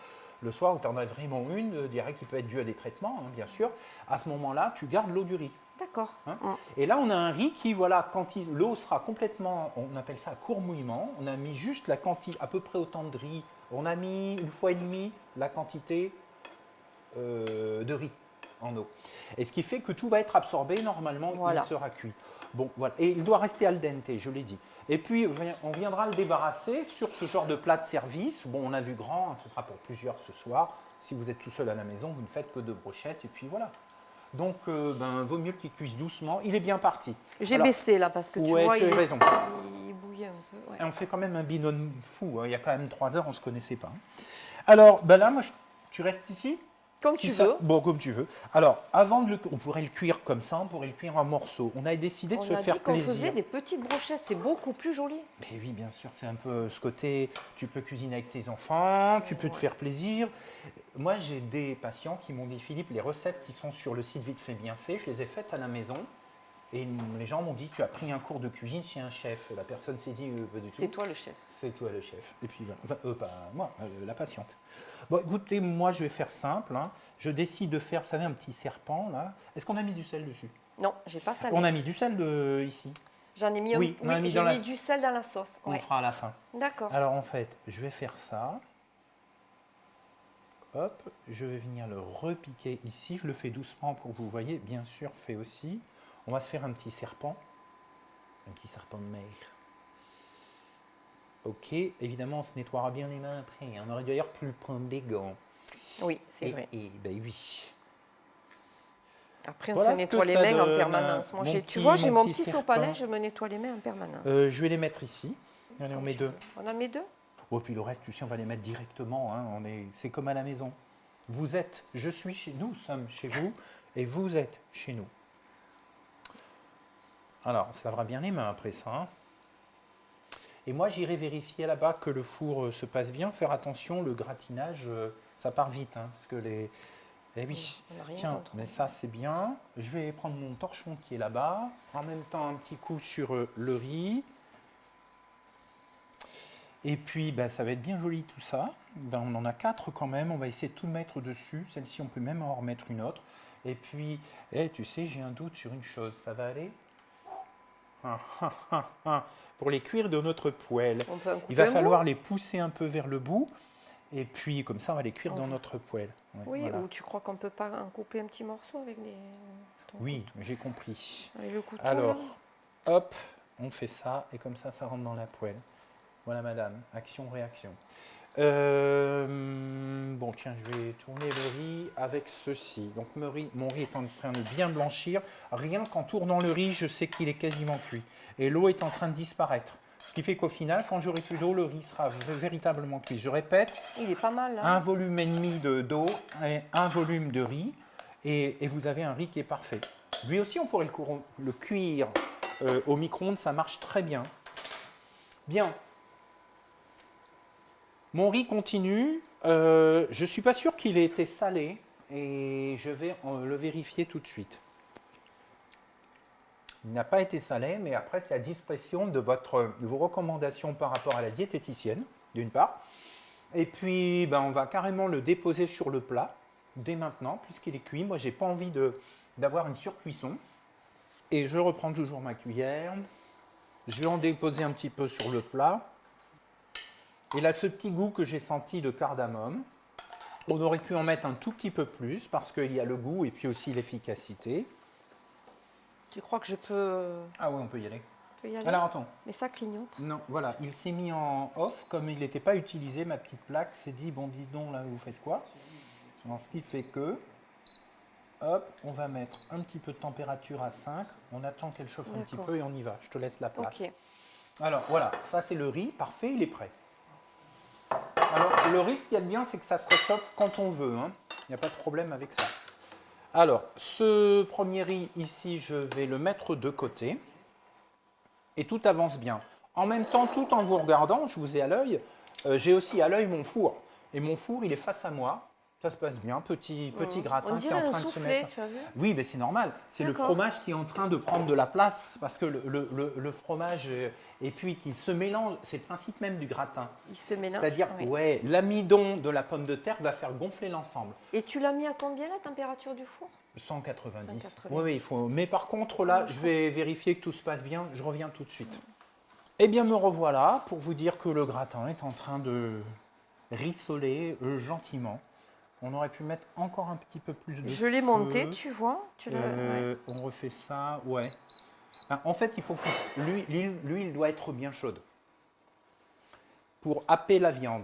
Le soir, où tu en as vraiment une diarrhée qui peut être due à des traitements, hein, bien sûr. À ce moment-là, tu gardes l'eau du riz. D'accord. Hein. Et là, on a un riz qui, voilà, quand l'eau sera complètement, on appelle ça court mouillement, on a mis juste la quantité, à peu près autant de riz. On a mis 1,5 fois la quantité de riz en eau. Et ce qui fait que tout va être absorbé, normalement, voilà. il sera cuit. Bon, voilà. Et il doit rester al dente, je l'ai dit. Et puis, on viendra le débarrasser sur ce genre de plat de service. Bon, on a vu grand, hein, ce sera pour plusieurs ce soir. Si vous êtes tout seul à la maison, vous ne faites que 2 brochettes, et puis voilà. Donc, vaut mieux qu'il cuise doucement. Il est bien parti. J'ai baissé là, parce que tu vois, as raison. Il bouillait un peu. Ouais. Et on fait quand même un binôme fou. Hein. Il y a quand même 3 heures, on ne se connaissait pas. Alors, là, moi, tu restes ici? Comme tu veux. Bon, comme tu veux. Alors, avant de on pourrait le cuire comme ça, on pourrait le cuire en morceaux. On a décidé de se faire plaisir. On faisait des petites brochettes, c'est beaucoup plus joli. Mais oui, bien sûr, c'est un peu ce côté, tu peux cuisiner avec tes enfants, tu peux te faire plaisir. Moi, j'ai des patients qui m'ont dit, Philippe, les recettes qui sont sur le site Vite fait bien fait, je les ai faites à la maison. Et les gens m'ont dit, tu as pris un cours de cuisine chez un chef. La personne s'est dit, pas du tout. C'est toi le chef. C'est toi le chef. Et puis, pas moi, la patiente. Bon, écoutez, moi, je vais faire simple. Hein. Je décide de faire, vous savez, un petit serpent, là. Est-ce qu'on a mis du sel dessus? Non, j'ai pas salé. On a mis du sel ici. J'en ai mis, oui, j'ai mis du sel dans la sauce. On le fera à la fin. D'accord. Alors, en fait, je vais faire ça. Hop, je vais venir le repiquer ici. Je le fais doucement pour que vous voyez. Bien sûr, fait aussi. On va se faire un petit serpent de mer. Ok, évidemment, on se nettoiera bien les mains après. On aurait d'ailleurs pu prendre des gants. Oui, c'est vrai. Et ben oui. Après, on se nettoie les mains en permanence. Moi, tu vois, j'ai mon petit sopalin, je me nettoie les mains en permanence. Je vais les mettre ici. Allez, on met 2. On en met 2? Oh, puis le reste, tu sais, on va les mettre directement. Hein. C'est comme à la maison. Vous êtes, je suis chez nous, nous sommes chez vous, et vous êtes chez nous. Alors, on se lavera bien les mains après ça. Hein. Et moi, j'irai vérifier là-bas que le four se passe bien. Faire attention, le gratinage, ça part vite. Hein, parce que les... Eh oui, tiens, mais ça, c'est bien. Je vais prendre mon torchon qui est là-bas. En même temps, un petit coup sur le riz. Et puis, ça va être bien joli tout ça. On en a 4 quand même. On va essayer de tout mettre dessus. Celle-ci, on peut même en remettre une autre. Et puis, tu sais, j'ai un doute sur une chose. Ça va aller ? Pour les cuire de notre poêle, il va falloir les pousser un peu vers le bout et puis comme ça on va les cuire dans notre poêle. Ouais, oui, voilà. Ou tu crois qu'on peut pas en couper un petit morceau avec des... Oui, j'ai compris. Avec le couteau, alors, hop, on fait ça et comme ça, ça rentre dans la poêle. Voilà madame, action-réaction. Bon tiens, je vais tourner le riz avec ceci. Donc mon riz est en train de bien blanchir. Rien qu'en tournant le riz, je sais qu'il est quasiment cuit. Et l'eau est en train de disparaître. Ce qui fait qu'au final, quand j'aurai plus d'eau, le riz sera véritablement cuit. Je répète, il est pas mal, hein. 1 volume et demi d'eau et 1 volume de riz. Et vous avez un riz qui est parfait. Lui aussi, on pourrait le cuire au micro-ondes, ça marche très bien. Bien. Mon riz continue. Je ne suis pas sûr qu'il ait été salé et je vais le vérifier tout de suite. Il n'a pas été salé, mais après, c'est à discrétion de vos recommandations par rapport à la diététicienne, d'une part. Et puis, on va carrément le déposer sur le plat dès maintenant, puisqu'il est cuit. Moi, je n'ai pas envie d'avoir une surcuisson. Et je reprends toujours ma cuillère. Je vais en déposer un petit peu sur le plat. Et là, ce petit goût que j'ai senti de cardamome, on aurait pu en mettre un tout petit peu plus parce qu'il y a le goût et puis aussi l'efficacité. Tu crois que je peux... Ah oui, on peut y aller. On peut y aller. Alors attends. Mais ça clignote. Non, voilà, il s'est mis en off. Comme il n'était pas utilisé, ma petite plaque s'est dit, bon, dis donc, là, vous faites quoi? Ce qui fait que, hop, on va mettre un petit peu de température à 5. On attend qu'elle chauffe un petit peu et on y va. Je te laisse la place. Ok. Alors, voilà, ça c'est le riz. Parfait, il est prêt. Alors, le riz, ce qu'il y a de bien, c'est que ça se réchauffe quand on veut. Hein. Il n'y a pas de problème avec ça. Alors, ce premier riz ici, je vais le mettre de côté. Et tout avance bien. En même temps, tout en vous regardant, je vous ai à l'œil, j'ai aussi à l'œil mon four. Et mon four, il est face à moi. Ça se passe bien, petit gratin qui est en train de se mettre. Tu as vu ? Oui, mais c'est normal. C'est le fromage qui est en train de prendre de la place parce que le fromage et puis qu'il se mélange. C'est le principe même du gratin. Il se mélange. C'est-à-dire, ouais, l'amidon de la pomme de terre va faire gonfler l'ensemble. Et tu l'as mis à combien la température du four ? 190. 190. Oui, il faut. Mais par contre, là, je vais vérifier que tout se passe bien. Je reviens tout de suite. Eh bien, me revoilà pour vous dire que le gratin est en train de rissoler gentiment. On aurait pu mettre encore un petit peu plus de Je l'ai feu. monté, tu vois. On refait ça, ouais. En fait, il faut que l'huile doit être bien chaude pour happer la viande.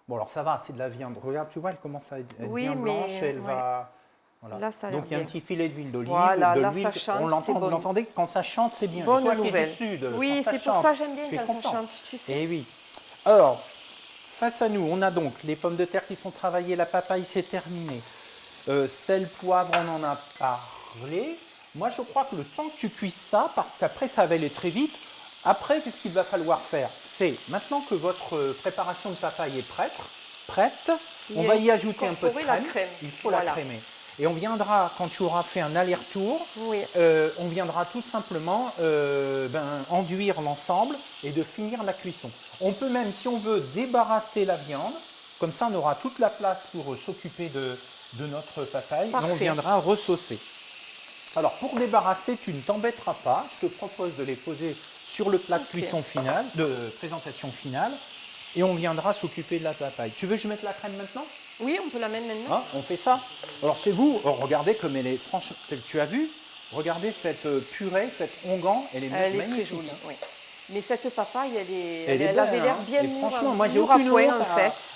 Bon, alors ça va, c'est de la viande. Regarde, tu vois, elle commence à être bien blanche et elle va... Voilà. Là, ça a donc, il y a un bien. petit filet d'huile d'olive. Voilà, de là, l'huile. ça chante, On l'entend, bon. vous l'entendez, quand ça chante, c'est bien. Bonne toi nouvelle. qui es du Sud, oui, c'est pour ça que j'aime bien quand ça chante, tu sais. Eh oui. Alors, face à nous, on a donc les pommes de terre qui sont travaillées, la papaye, c'est terminé. Sel, poivre, on en a parlé. Moi, je crois que le temps que tu cuises ça, parce qu'après, ça va aller très vite, après, qu'est-ce qu'il va falloir faire? C'est, maintenant que votre préparation de papaye est prête, on va y ajouter un peu de crème. Il faut la crémer. Et on viendra, quand tu auras fait un aller-retour, on viendra tout simplement enduire l'ensemble et de finir la cuisson. On peut même, si on veut, débarrasser la viande. Comme ça, on aura toute la place pour s'occuper de notre papaye. Et on viendra ressaucer. Alors, pour débarrasser, tu ne t'embêteras pas. Je te propose de les poser sur le plat de cuisson finale, de présentation finale. Et on viendra s'occuper de la papaye. Tu veux que je mette la crème maintenant? Oui, on peut la mettre maintenant. On fait ça. Alors, chez vous, regardez comme elle est franche. Tu as vu? Regardez cette purée, cette onguent. Elle est magnifique. Très jolie, oui. Mais cette papaye, elle avait l'air bien mûre. Franchement, moi, j'ai aucune honte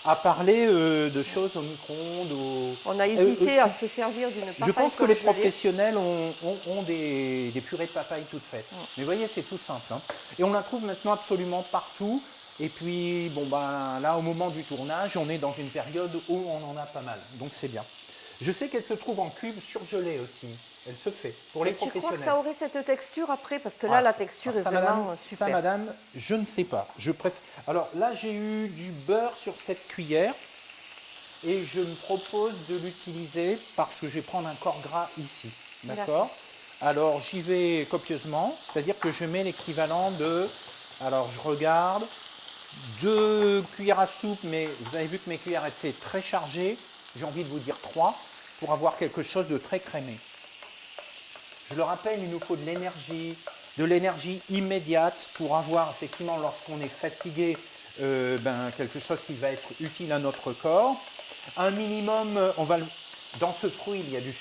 à parler de choses au micro-ondes. On a hésité à se servir d'une papaye. Je pense que les professionnels ont des purées de papaye toutes faites. Mais vous voyez, c'est tout simple. Hein. Et on la trouve maintenant absolument partout. Et puis, là, au moment du tournage, on est dans une période où on en a pas mal. Donc, c'est bien. Je sais qu'elle se trouve en cube surgelé aussi. Elle se fait pour les professionnels. Tu crois que ça aurait cette texture après? Parce que là, la texture est vraiment super. Ça, madame, je ne sais pas. Je préfère. Alors là, j'ai eu du beurre sur cette cuillère et je me propose de l'utiliser parce que je vais prendre un corps gras ici. D'accord? Alors, j'y vais copieusement, c'est-à-dire que je mets l'équivalent de... Alors, je regarde. 2 cuillères à soupe, mais vous avez vu que mes cuillères étaient très chargées. J'ai envie de vous dire 3 pour avoir quelque chose de très crémé. Je le rappelle, il nous faut de l'énergie immédiate pour avoir effectivement, lorsqu'on est fatigué, quelque chose qui va être utile à notre corps. Un minimum, dans ce fruit, il y a du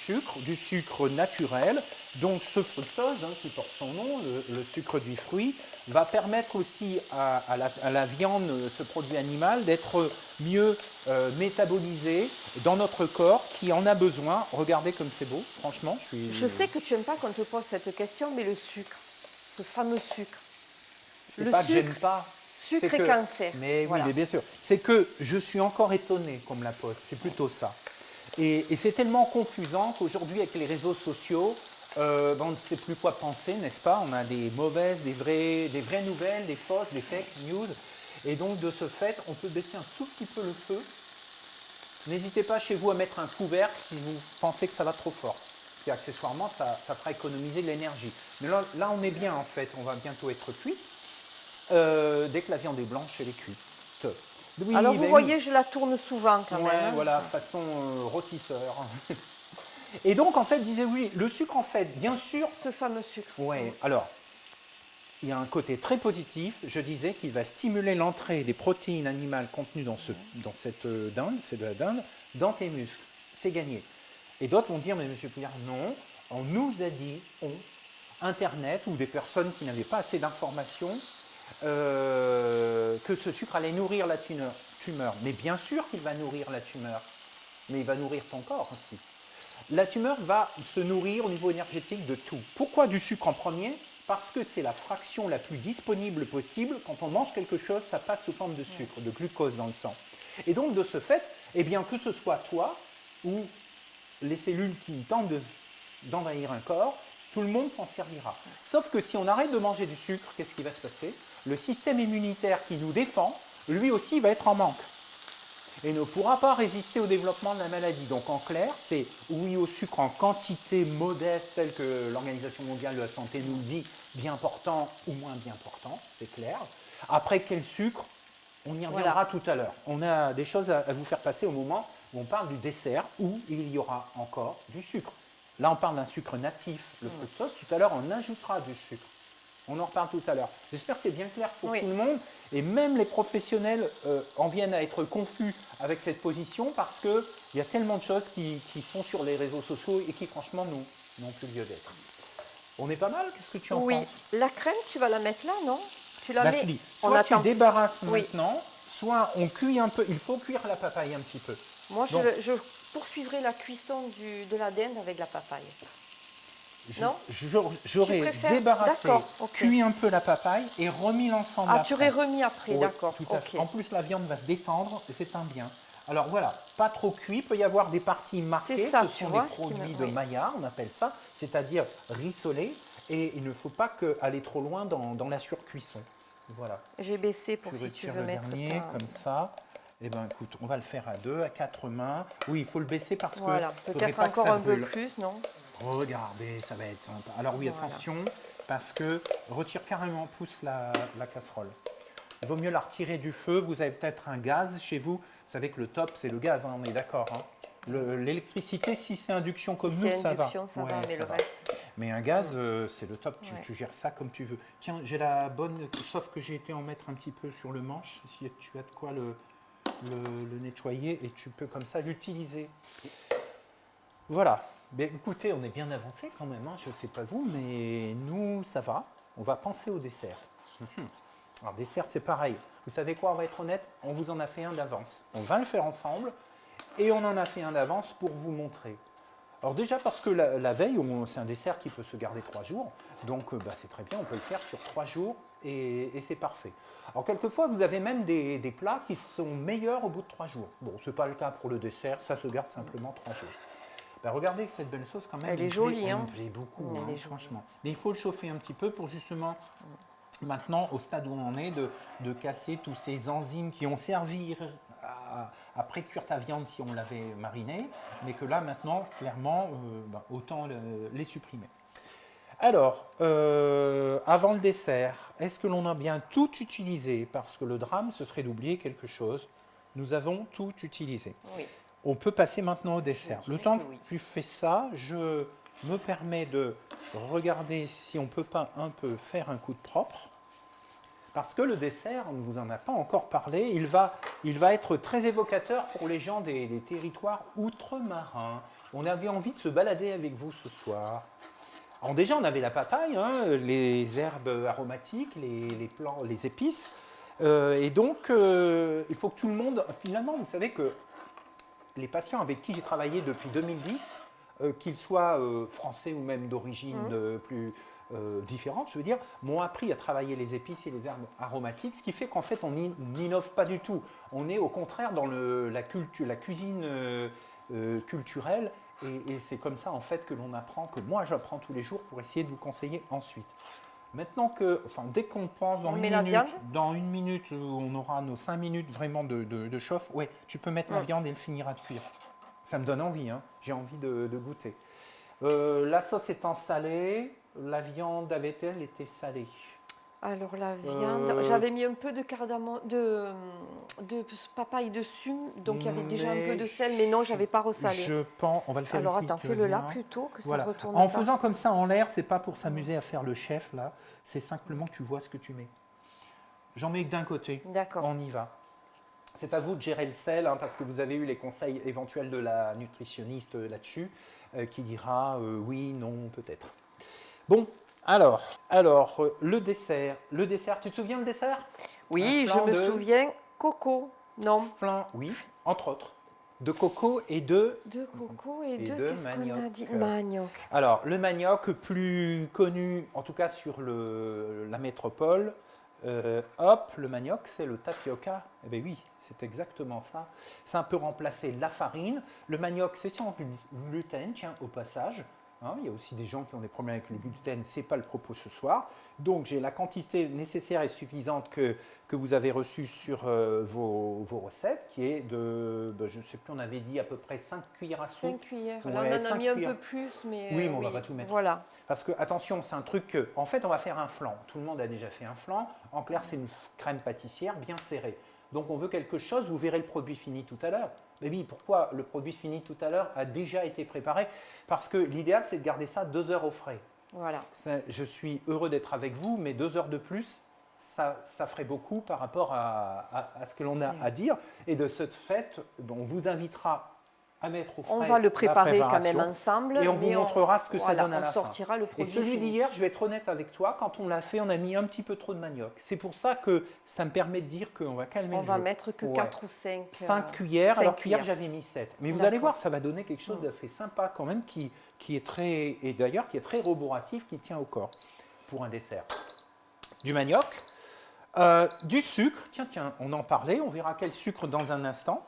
sucre naturel. Donc ce fructose, qui porte son nom, le sucre du fruit, va permettre aussi à la viande, ce produit animal, d'être mieux métabolisé dans notre corps qui en a besoin. Regardez comme c'est beau, franchement. Je sais que tu n'aimes pas qu'on te pose cette question, mais le sucre, ce fameux sucre. C'est pas que j'aime pas. Sucre et cancer. Mais oui, mais bien sûr. C'est que je suis encore étonné qu'on me la pose, c'est plutôt ça. Et c'est tellement confusant qu'aujourd'hui, avec les réseaux sociaux, on ne sait plus quoi penser, n'est-ce pas? On a des mauvaises, des vraies nouvelles, des fausses, des fake news. Et donc, de ce fait, on peut baisser un tout petit peu le feu. N'hésitez pas chez vous à mettre un couvercle si vous pensez que ça va trop fort. Et accessoirement, ça fera économiser de l'énergie. Mais là, on est bien, en fait. On va bientôt être cuit. Dès que la viande est blanche, elle est cuite. Oui, alors, vous voyez, je la tourne souvent quand même. Voilà, façon rôtisseur. Et donc, en fait, oui, le sucre, en fait, bien sûr... Ce fameux sucre. Oui, alors, il y a un côté très positif. Je disais qu'il va stimuler l'entrée des protéines animales contenues dans cette dinde, c'est de la dinde, dans tes muscles. C'est gagné. Et d'autres vont dire, mais monsieur Pouillard, non, on nous a dit, Internet, ou des personnes qui n'avaient pas assez d'informations, que ce sucre allait nourrir la tumeur. Mais bien sûr qu'il va nourrir la tumeur, mais il va nourrir ton corps aussi. La tumeur va se nourrir au niveau énergétique de tout. Pourquoi du sucre en premier? Parce que c'est la fraction la plus disponible possible. Quand on mange quelque chose, ça passe sous forme de sucre, de glucose dans le sang. Et donc, de ce fait, eh bien, que ce soit toi ou les cellules qui tentent d'envahir un corps, tout le monde s'en servira. Sauf que si on arrête de manger du sucre, qu'est-ce qui va se passer? Le système immunitaire qui nous défend, lui aussi, va être en manque et ne pourra pas résister au développement de la maladie. Donc en clair, c'est oui au sucre en quantité modeste, telle que l'Organisation mondiale de la santé nous le dit, bien important ou moins bien important, c'est clair. Après, quel sucre? On y reviendra tout à l'heure. On a des choses à vous faire passer au moment où on parle du dessert, où il y aura encore du sucre. Là, on parle d'un sucre natif, le fructose. Tout à l'heure, on ajoutera du sucre. On en reparle tout à l'heure. J'espère que c'est bien clair pour tout le monde. Et même les professionnels en viennent à être confus avec cette position parce qu'il y a tellement de choses qui sont sur les réseaux sociaux et qui, franchement, n'ont plus lieu d'être. On est pas mal? Qu'est-ce que tu en penses? Oui. La crème, tu vas la mettre là, non? Tu la mets. Soit tu débarrasses maintenant, soit on cuit un peu. Il faut cuire la papaye un petit peu. Moi, je poursuivrai la cuisson de la dinde avec la papaye. Non? J'aurais débarrassé, cuit un peu la papaye et remis l'ensemble après. Tu aurais remis après, d'accord. Tout à fait. En plus, la viande va se détendre et c'est un bien. Alors voilà, pas trop cuit, il peut y avoir des parties marquées, ce sont des produits de Maillard, on appelle ça, c'est-à-dire rissolés, et il ne faut pas aller trop loin dans la surcuisson. Voilà. J'ai baissé pour si tu veux mettre dernier, comme ça. Eh bien, écoute, on va le faire à 2, à 4 mains. Oui, il faut le baisser parce que peut-être encore un peu plus, non? Regardez, ça va être sympa. Alors oui, attention, parce que retire carrément, pousse la casserole. Il vaut mieux la retirer du feu. Vous avez peut-être un gaz chez vous. Vous savez que le top, c'est le gaz, hein, on est d'accord. Hein. L'électricité, si c'est induction comme nous, ça va. Mais le reste. Mais un gaz, c'est le top. Tu gères ça comme tu veux. Tiens, j'ai la bonne, sauf que j'ai été en mettre un petit peu sur le manche. Si tu as de quoi le nettoyer et tu peux comme ça l'utiliser. Voilà. Mais écoutez, on est bien avancé quand même. Hein. Je ne sais pas vous, mais nous, ça va. On va penser au dessert. Alors, dessert, c'est pareil. Vous savez quoi, on va être honnête, on vous en a fait un d'avance. On va le faire ensemble et on en a fait un d'avance pour vous montrer. Alors déjà parce que la veille, c'est un dessert qui peut se garder 3 jours. Donc c'est très bien, on peut le faire sur 3 jours et c'est parfait. Alors quelquefois, vous avez même des plats qui sont meilleurs au bout de 3 jours. Bon, ce n'est pas le cas pour le dessert, ça se garde simplement 3 jours. Ben, regardez cette belle sauce quand même. Elle est jolie, elle me plaît beaucoup, hein, franchement. Mais il faut le chauffer un petit peu pour justement, maintenant, au stade où on en est, de casser tous ces enzymes qui ont servi à précuire ta viande si on l'avait marinée, mais que là, maintenant, clairement, autant les supprimer. Alors, avant le dessert, est-ce que l'on a bien tout utilisé? Parce que le drame, ce serait d'oublier quelque chose. Nous avons tout utilisé. Oui. On peut passer maintenant au dessert. Le temps que tu fais ça, je me permets de regarder si on ne peut pas un peu faire un coup de propre. Parce que le dessert, on ne vous en a pas encore parlé, il va être très évocateur pour les gens des territoires outre-marins. On avait envie de se balader avec vous ce soir. Alors déjà, on avait la papaye, hein, les herbes aromatiques, les épices. Et donc, il faut que tout le monde... Finalement, vous savez que les patients avec qui j'ai travaillé depuis 2010, qu'ils soient français ou même d'origine plus différente, je veux dire, m'ont appris à travailler les épices et les herbes aromatiques, ce qui fait qu'en fait, on n'innove pas du tout. On est au contraire dans la cuisine culturelle, et c'est comme ça en fait que l'on apprend, que moi j'apprends tous les jours pour essayer de vous conseiller ensuite. Maintenant dès qu'on pense dans une minute, on aura nos 5 minutes vraiment de chauffe, ouais, tu peux mettre la viande et le finir à cuire. Ça me donne envie, hein. J'ai envie de goûter. La sauce étant salée, la viande avait-elle été salée? Alors la viande, j'avais mis un peu de cardamome, de papaye dessus, donc il y avait déjà un peu de sel, mais non, j'avais pas ressalé. Je pense, on va le faire alors, ici. Alors attends, fais-le là plutôt, que ça retourne En faisant comme ça en l'air, c'est pas pour s'amuser à faire le chef là, c'est simplement que tu vois ce que tu mets. J'en mets que d'un côté. D'accord. On y va. C'est à vous de gérer le sel, hein, parce que vous avez eu les conseils éventuels de la nutritionniste là-dessus, qui dira oui, non, peut-être. Bon. Alors, le dessert. Le dessert, tu te souviens le dessert? Oui, je me souviens. Coco, non? Flan, oui, entre autres. De coco et de... De coco et de qu'est-ce qu'on a dit? Manioc. Alors, le manioc, plus connu, en tout cas sur la métropole, le manioc, c'est le tapioca. Eh bien oui, c'est exactement ça. Ça peut remplacer la farine. Le manioc, c'est sans gluten, tiens, au passage. Hein, il y a aussi des gens qui ont des problèmes avec le gluten, ce n'est pas le propos ce soir. Donc j'ai la quantité nécessaire et suffisante que vous avez reçue sur vos recettes, qui est de, je ne sais plus, on avait dit à peu près 5 cuillères à soupe. 5 cuillères, là on en a mis un peu plus, mais... Oui, mais on ne va pas tout mettre. Voilà. Parce que, attention, c'est un truc que, en fait, on va faire un flan. Tout le monde a déjà fait un flan. En clair, c'est une crème pâtissière bien serrée. Donc on veut quelque chose, vous verrez le produit fini tout à l'heure. Mais oui, pourquoi le produit fini tout à l'heure a déjà été préparé? Parce que l'idéal, c'est de garder ça 2 heures au frais. Voilà. Je suis heureux d'être avec vous, mais 2 heures de plus, ça ferait beaucoup par rapport à ce que l'on a à dire. Et de ce fait, on vous invitera à mettre au frais. On va le préparer quand même ensemble. Et on vous montrera ce que ça donne à la fin. On sortira le produit. Et celui d'hier, je vais être honnête avec toi, quand on l'a fait, on a mis un petit peu trop de manioc. C'est pour ça que ça me permet de dire qu'on va calmer le jeu. On va mettre que 4 ou 5. 5 cuillères, alors cuillères, j'avais mis 7. Mais vous allez voir, ça va donner quelque chose d'assez sympa quand même, qui est très, et d'ailleurs qui est très roboratif, qui tient au corps pour un dessert. Du manioc, du sucre, tiens, on en parlait, on verra quel sucre dans un instant.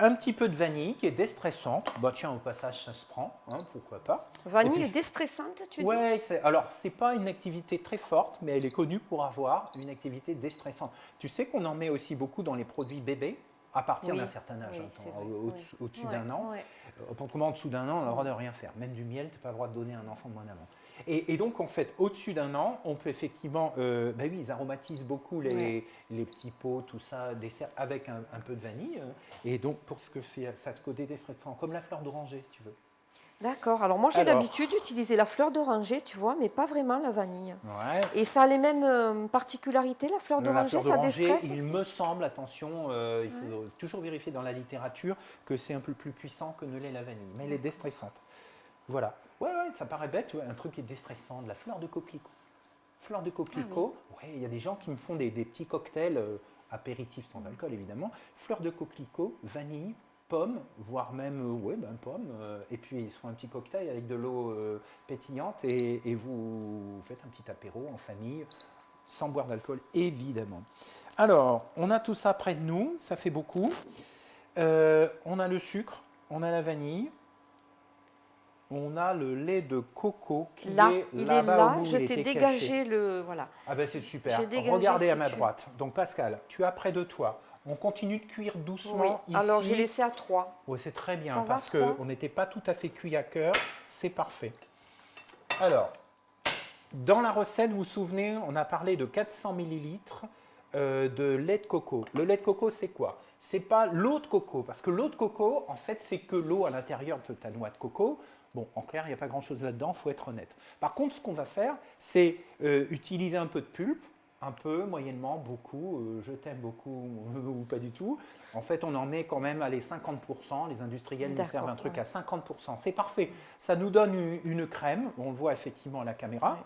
Un petit peu de vanille qui est déstressante. Bah tiens, au passage, ça se prend, hein, pourquoi pas. Vanille déstressante, tu dis? Oui, alors c'est pas une activité très forte, mais elle est connue pour avoir une activité déstressante. Tu sais qu'on en met aussi beaucoup dans les produits bébés à partir d'un certain âge, au-dessus d'un an. Comment en dessous d'un an, on a le droit de rien faire. Même du miel, tu n'as pas le droit de donner à un enfant moins avant. Et donc, en fait, au-dessus d'un an, on peut effectivement... bah oui, ils aromatisent beaucoup les petits pots, tout ça, dessert, avec un peu de vanille. Et donc, pour ce que c'est, ça a ce côté déstressant, comme la fleur d'oranger, si tu veux. D'accord. Alors, moi, j'ai l'habitude d'utiliser la fleur d'oranger, tu vois, mais pas vraiment la vanille. Ouais. Et ça a les mêmes particularités, la fleur d'oranger, ça déstresse il me semble, attention, il faut toujours vérifier dans la littérature que c'est un peu plus puissant que ne l'est la vanille, mais elle est déstressante. Voilà. Ouais, ça paraît bête, un truc qui est déstressant, de la fleur de coquelicot. Fleur de coquelicot, il y a des gens qui me font des petits cocktails apéritifs sans alcool, évidemment. Fleur de coquelicot, vanille, pomme, voire même pomme, et puis ils font un petit cocktail avec de l'eau pétillante et vous faites un petit apéro en famille, sans boire d'alcool, évidemment. Alors, on a tout ça près de nous, ça fait beaucoup. On a le sucre, on a la vanille. On a le lait de coco qui est là-bas au bout. Je t'ai dégagé le... Voilà. Ah ben c'est super. Regardez à ma droite. Donc Pascal, tu as près de toi. On continue de cuire doucement ici. Alors j'ai laissé à 3. Oui, c'est très bien parce qu'on n'était pas tout à fait cuit à cœur. C'est parfait. Alors, dans la recette, vous vous souvenez, on a parlé de 400 millilitres de lait de coco. Le lait de coco, c'est quoi? C'est pas l'eau de coco, parce que l'eau de coco, en fait, c'est que l'eau à l'intérieur de ta noix de coco. Bon, en clair, il n'y a pas grand-chose là-dedans, il faut être honnête. Par contre, ce qu'on va faire, c'est utiliser un peu de pulpe, un peu, moyennement, beaucoup, je t'aime beaucoup ou pas du tout. En fait, on en met quand même, allez, 50%. Les industriels nous servent un truc à 50%. C'est parfait. Ça nous donne une crème, on le voit effectivement à la caméra,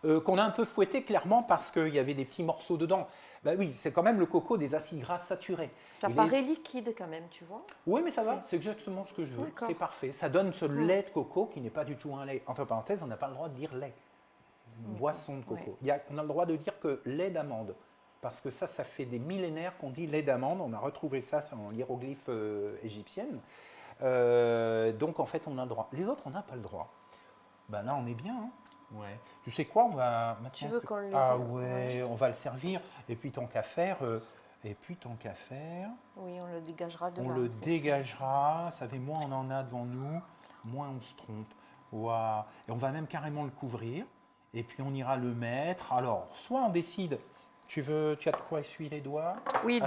qu'on a un peu fouetté clairement parce qu'il y avait des petits morceaux dedans. Ben oui, c'est quand même le coco des acides gras saturés. Ça paraît liquide quand même, tu vois. Oui, mais ça va, c'est exactement ce que je veux. C'est parfait. Ça donne ce lait de coco qui n'est pas du tout un lait. Entre parenthèses, on n'a pas le droit de dire lait. Boisson de coco. On a le droit de dire que lait d'amande. Parce que ça fait des millénaires qu'on dit lait d'amande. On a retrouvé ça dans l'hiéroglyphe égyptienne. Donc en fait, on a le droit. Les autres, on n'a pas le droit. Ben là, on est bien. Hein. Ouais. Tu sais quoi, on va maintenant. Tu veux qu'on le on va le servir. Et puis tant qu'à faire. Oui, on le dégagera de là. On le dégagera. Ça fait moins on en a devant nous, moins on se trompe. Wow. Et on va même carrément le couvrir. Et puis on ira le mettre. Alors, soit on décide. Tu as de quoi essuyer les doigts? Oui,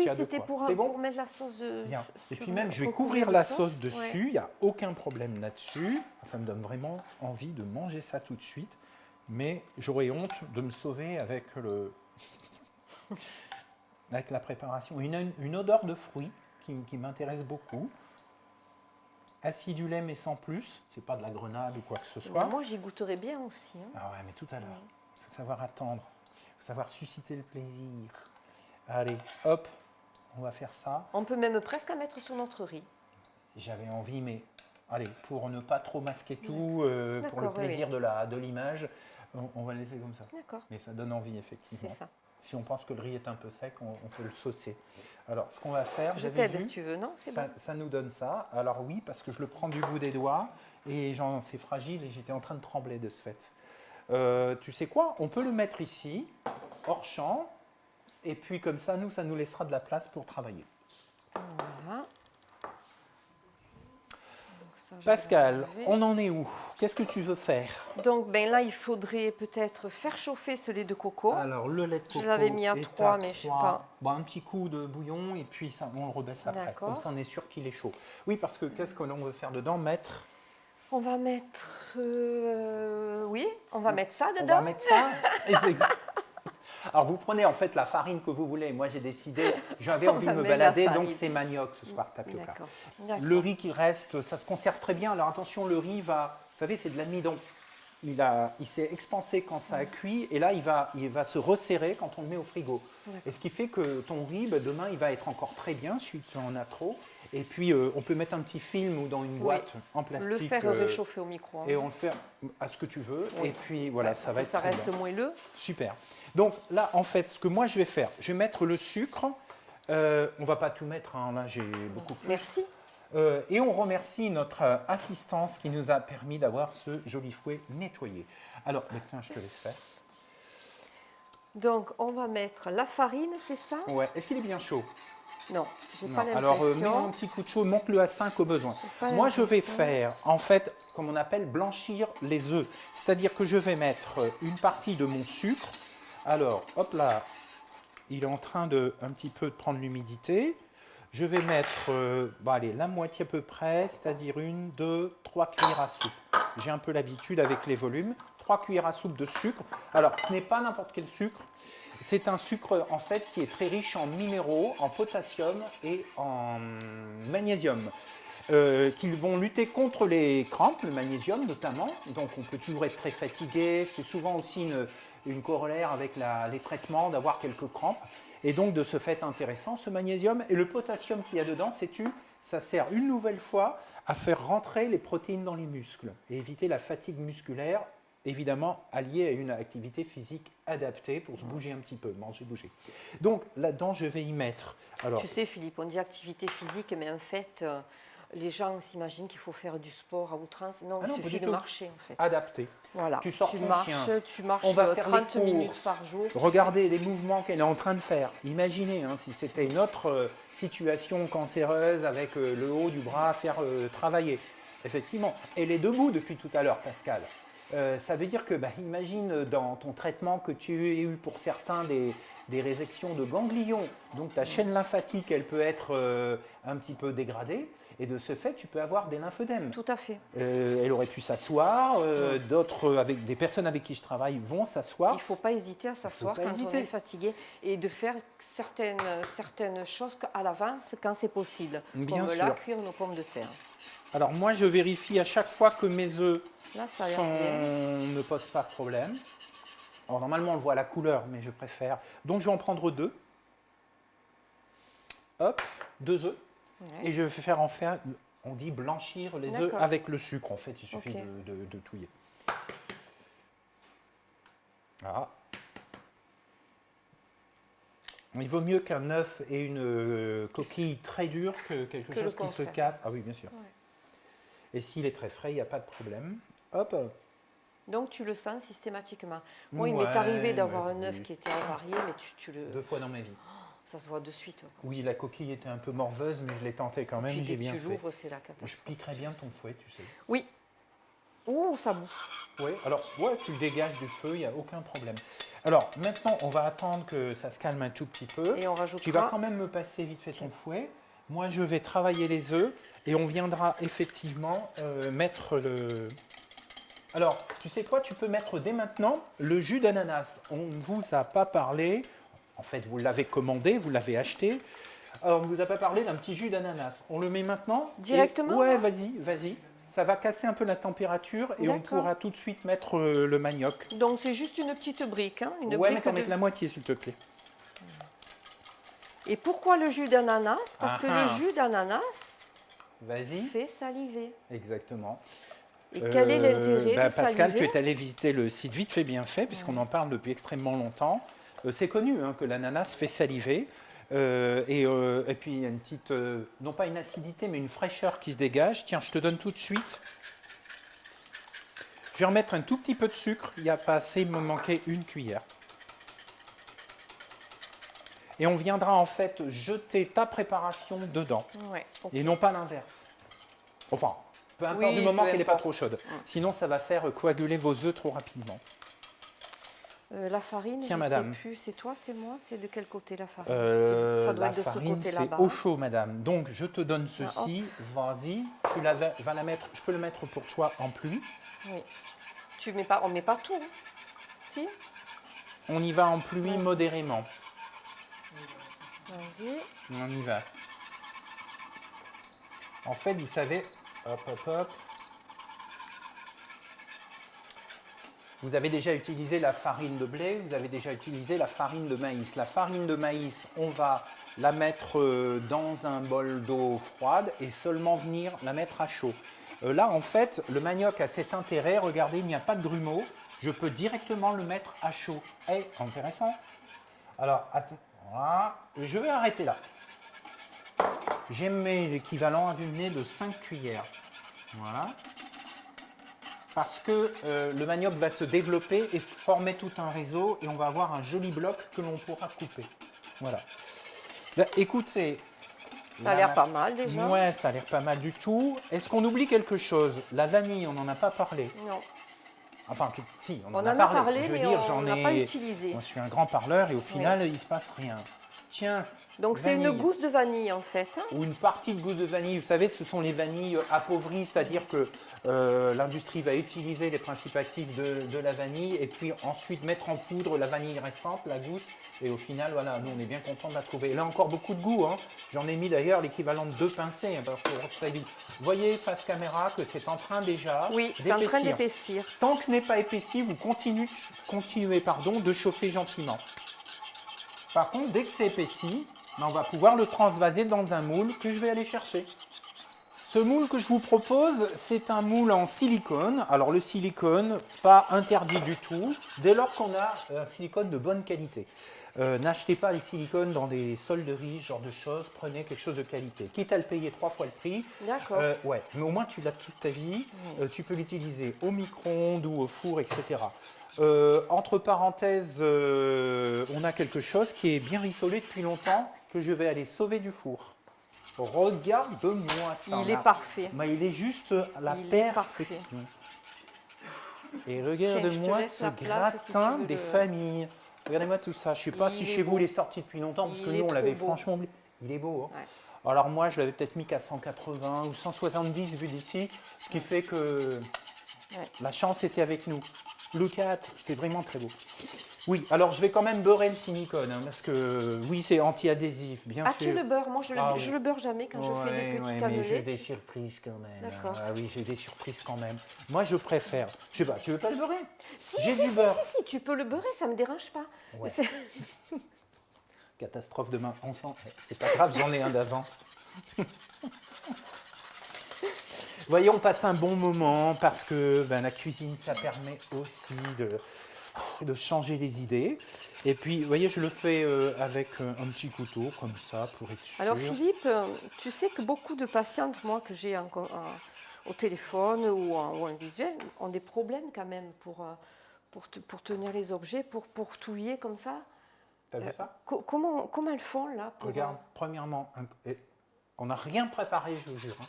c'était pour mettre la sauce. Bien. Et puis même, je vais couvrir la sauce dessus. Il n'y a aucun problème là-dessus. Ça me donne vraiment envie de manger ça tout de suite. Mais j'aurais honte de me sauver avec la préparation. Une odeur de fruits qui m'intéresse beaucoup. Acidulé mais sans plus. C'est pas de la grenade ou quoi que ce soit. Moi, j'y goûterais bien aussi. Hein. Ah ouais, mais tout à l'heure. Il faut savoir attendre. Il faut savoir susciter le plaisir. Allez, hop, on va faire ça. On peut même presque la mettre sur notre riz. J'avais envie, mais allez, pour ne pas trop masquer tout, pour le plaisir de l'image, on va le laisser comme ça. D'accord. Mais ça donne envie, effectivement. C'est ça. Si on pense que le riz est un peu sec, on peut le saucer. Alors, ce qu'on va faire, je t'aide si tu veux, non? Ça nous donne ça. Alors oui, parce que je le prends du bout des doigts et c'est fragile et j'étais en train de trembler de ce fait. Tu sais quoi? On peut le mettre ici, hors champ, et puis comme ça nous laissera de la place pour travailler. Voilà. Pascal, on en est où? Qu'est-ce que tu veux faire? Donc là, il faudrait peut-être faire chauffer ce lait de coco. Alors, le lait de coco. Je l'avais mis à 3, mais je ne sais pas. Bon, un petit coup de bouillon et puis ça, on le rebaisse après. Comme ça, on est sûr qu'il est chaud. Oui, parce que qu'est-ce que l'on veut faire dedans? Mettre On va mettre... oui, on va mettre ça dedans. On va mettre ça. Alors, vous prenez en fait la farine que vous voulez. Moi, j'ai décidé, j'avais envie de me balader, donc c'est manioc ce soir, tapioca. Le riz qui reste, ça se conserve très bien. Alors, attention, le riz va, vous savez, c'est de l'amidon. Il s'est expansé quand ça a cuit et là, il va se resserrer quand on le met au frigo. Et ce qui fait que ton riz, demain, il va être encore très bien si tu en as trop. Et puis, on peut mettre un petit film ou dans une boîte en plastique. Le faire réchauffer au micro. Et on le fait à ce que tu veux. Et puis, voilà, ça va être très bien. Ça reste moelleux. Super. Donc là, en fait, ce que moi, je vais faire, je vais mettre le sucre. On ne va pas tout mettre, hein, là, j'ai beaucoup plus. Merci. Et on remercie notre assistance qui nous a permis d'avoir ce joli fouet nettoyé. Alors, maintenant, je te laisse faire. Donc, on va mettre la farine, c'est ça? Ouais. Est-ce qu'il est bien chaud? Non, je n'ai pas l'impression. Alors, mets un petit coup de chaud, monte-le à 5 au besoin. Moi, je vais faire, en fait, comme on appelle, blanchir les œufs. C'est-à-dire que je vais mettre une partie de mon sucre. Alors, hop là, il est en train de un petit peu de prendre l'humidité. Je vais mettre allez, la moitié à peu près, c'est-à-dire 1, 2, 3 cuillères à soupe. J'ai un peu l'habitude avec les volumes. 3 cuillères à soupe de sucre. Alors, ce n'est pas n'importe quel sucre. C'est un sucre en fait qui est très riche en minéraux, en potassium et en magnésium, qui vont lutter contre les crampes, le magnésium notamment. Donc, on peut toujours être très fatigué. C'est souvent aussi une corollaire avec les traitements d'avoir quelques crampes. Et donc, de ce fait intéressant, ce magnésium et le potassium qu'il y a dedans, ça sert une nouvelle fois à faire rentrer les protéines dans les muscles et éviter la fatigue musculaire, évidemment alliée à une activité physique adaptée pour se bouger un petit peu, manger, bouger. Donc, là-dedans, je vais y mettre... Alors, tu sais, Philippe, on dit activité physique, mais en fait... les gens s'imaginent qu'il faut faire du sport à outrance. Non, il suffit de marcher, en fait. Adapté. Voilà. Tu sors ton chien. Tu marches On va faire 30 minutes par jour. Regardez les mouvements qu'elle est en train de faire. Imaginez, si c'était une autre situation cancéreuse avec le haut du bras à faire travailler. Effectivement. Elle est debout depuis tout à l'heure, Pascal. Ça veut dire que, imagine dans ton traitement que tu aies eu pour certains des résections de ganglions. Donc ta chaîne lymphatique, elle peut être un petit peu dégradée. Et de ce fait, tu peux avoir des lymphœdèmes. Tout à fait. Elle aurait pu s'asseoir. D'autres, des personnes avec qui je travaille, vont s'asseoir. Il ne faut pas hésiter à s'asseoir quand on est fatigué et de faire certaines choses à l'avance quand c'est possible. Bien comme sûr. là, cuire nos pommes de terre. Alors moi, je vérifie à chaque fois que mes œufs ne posent pas de problème. Alors normalement, on le voit à la couleur, mais je préfère. Donc je vais en prendre 2. Hop, 2 œufs. Ouais. Et je vais faire on dit blanchir les œufs avec le sucre. En fait, il suffit de touiller. Voilà. Il vaut mieux qu'un œuf ait une coquille très dure que quelque chose qui se casse. Ah oui, bien sûr. Ouais. Et s'il est très frais, il n'y a pas de problème. Hop. Donc, tu le sens systématiquement. Moi, il m'est arrivé d'avoir un œuf qui était avarié, mais tu le... 2 fois dans ma vie. Ça se voit de suite. Oui, la coquille était un peu morveuse, mais je l'ai tenté quand même, j'ai bien fait. Tu l'ouvres, c'est la catastrophe. Je piquerais bien ton fouet, tu sais. Oui. Ouh, ça bouffe. Oui, alors, tu le dégages du feu, il n'y a aucun problème. Alors, maintenant, on va attendre que ça se calme un tout petit peu. Et on rajoutera... Tu vas quand même me passer vite fait ton fouet. Moi, je vais travailler les œufs et on viendra effectivement mettre le... Alors, tu sais quoi, tu peux mettre dès maintenant le jus d'ananas. On ne vous a pas parlé... En fait, vous l'avez commandé, vous l'avez acheté. Alors, on ne vous a pas parlé d'un petit jus d'ananas. On le met maintenant. Directement? Ouais, vas-y. Ça va casser un peu la température et on pourra tout de suite mettre le manioc. Donc, c'est juste une petite brique. Hein, mais t'en mets la moitié, s'il te plaît. Et pourquoi le jus d'ananas? Parce que le jus d'ananas fait saliver. Exactement. Et quel est l'intérêt de Pascal, saliver? tu es allé visiter le site Vite fait bien fait, puisqu'on en parle depuis extrêmement longtemps. C'est connu que l'ananas fait saliver. Et puis, il y a une petite, non pas une acidité, mais une fraîcheur qui se dégage. Tiens, je te donne tout de suite. Je vais remettre un tout petit peu de sucre. Il n'y a pas assez, il me manquait une cuillère. Et on viendra en fait jeter ta préparation dedans. Ouais, et non pas l'inverse. Enfin, peu importe du moment qu'elle n'est pas trop chaude. Sinon, ça va faire coaguler vos œufs trop rapidement. La farine, tiens, je madame. ne sais plus, c'est toi, c'est moi, c'est de quel côté la farine? Ça doit être de ce côté là-bas. C'est au chaud, madame. Donc, je te donne ceci. Vas-y, tu vas la mettre. Je peux le mettre pour toi en pluie. Oui. Tu mets pas, on met pas tout. Hein. Si. On y va en pluie modérément. Vas-y. On y va. En fait, vous savez, hop, hop, hop. Vous avez déjà utilisé la farine de blé, vous avez déjà utilisé la farine de maïs. La farine de maïs, on va la mettre dans un bol d'eau froide et seulement venir la mettre à chaud. Là, en fait, le manioc a cet intérêt. Regardez, il n'y a pas de grumeaux. Je peux directement le mettre à chaud. Intéressant. Alors, voilà. Je vais arrêter là. J'ai mis l'équivalent à vue de nez de 5 cuillères. Voilà. Parce que le manioc va se développer et former tout un réseau et on va avoir un joli bloc que l'on pourra couper. Voilà. Ben, écoutez. Ça a l'air pas mal déjà. Ouais, ça a l'air pas mal du tout. Est-ce qu'on oublie quelque chose? La vanille, on n'en a pas parlé. Non. Enfin, si, on en a parlé. Je veux dire, on n'a pas utilisé. Moi, je suis un grand parleur et au final, il ne se passe rien. Tiens. Donc c'est une gousse de vanille en fait. Ou une partie de gousse de vanille. Vous savez, ce sont les vanilles appauvries, c'est-à-dire que l'industrie va utiliser les principes actifs de la vanille et puis ensuite mettre en poudre la vanille restante, la gousse. Et au final, voilà, nous on est bien contents de la trouver. Elle a encore beaucoup de goût. Hein. J'en ai mis d'ailleurs l'équivalent de 2 pincées. Hein, pour que ça évite. Vous voyez face caméra que c'est en train déjà oui, c'est en train d'épaissir. Tant que ce n'est pas épaissi, vous continuez de chauffer gentiment. Par contre, dès que c'est épaissi, on va pouvoir le transvaser dans un moule que je vais aller chercher. Ce moule que je vous propose, c'est un moule en silicone. Alors le silicone, pas interdit du tout, dès lors qu'on a un silicone de bonne qualité. N'achetez pas les silicones dans des solderies, ce genre de choses, prenez quelque chose de qualité. Quitte à le payer 3 fois le prix. D'accord. Ouais, mais au moins tu l'as toute ta vie, tu peux l'utiliser au micro-ondes ou au four, etc. Entre parenthèses, on a quelque chose qui est bien rissolé depuis longtemps, que je vais aller sauver du four. Regarde-moi ça. Il est parfait. Mais il est juste la perfection. Et regarde-moi ce gratin des familles. Regardez-moi tout ça. Je ne sais pas si chez vous il est sorti depuis longtemps, parce que nous on l'avait franchement oublié. Il est beau. Hein. Ouais. Alors moi je l'avais peut-être mis qu'à 180 ou 170 vu d'ici, ce qui fait que la chance était avec nous. Look at, c'est vraiment très beau. Oui, alors je vais quand même beurrer le silicone, hein, parce que oui, c'est anti-adhésif, bien sûr. Ah, tu le beurres? Moi, je le beurre jamais quand je fais des petits cannelés. Mais j'ai des surprises quand même. D'accord. Ah oui, j'ai des surprises quand même. Moi, je préfère. Je sais pas, tu veux pas le beurrer? J'ai du beurre. Si, tu peux le beurrer, ça me dérange pas. Ouais. Catastrophe demain. On sent. C'est pas grave, j'en ai un d'avance. Vous voyez, on passe un bon moment parce que la cuisine, ça permet aussi de changer les idées. Et puis, vous voyez, je le fais avec un petit couteau, comme ça, pour être sûr. Alors, Philippe, tu sais que beaucoup de patientes, moi, que j'ai au téléphone ou en visuel, ont des problèmes quand même pour tenir les objets, pour touiller comme ça. T'as vu ça? Comment elles font, là? Regarde, premièrement, on n'a rien préparé, je vous jure. Hein.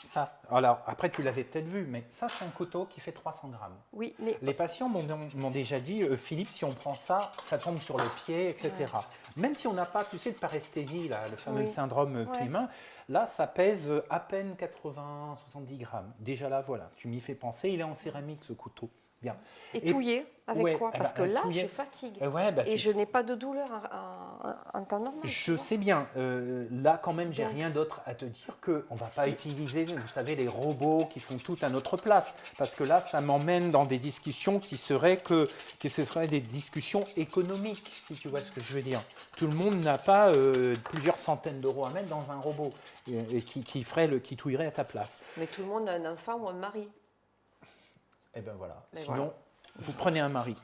Ça, alors, après, tu l'avais peut-être vu, mais ça, c'est un couteau qui fait 300 grammes. Oui, mais... Les patients m'ont déjà dit, Philippe, si on prend ça, ça tombe sur le pied, etc. Ouais. Même si on n'a pas, tu sais, de paresthésie, là, le fameux syndrome plie-main, là, ça pèse à peine 80-70 grammes. Déjà là, voilà, tu m'y fais penser. Il est en céramique, ce couteau. Bien. Et touiller avec quoi? Parce que là, je fatigue. Et je n'ai pas de douleur en temps normal. Je sais bien. Là, quand même, j'ai rien d'autre à te dire qu'on ne va pas utiliser, vous savez, les robots qui font tout à notre place. Parce que là, ça m'emmène dans des discussions qui seraient des discussions économiques, si tu vois ce que je veux dire. Tout le monde n'a pas plusieurs centaines d'euros à mettre dans un robot qui touillerait à ta place. Mais tout le monde a un enfant ou un mari. Eh bien voilà. Sinon, vous prenez un mari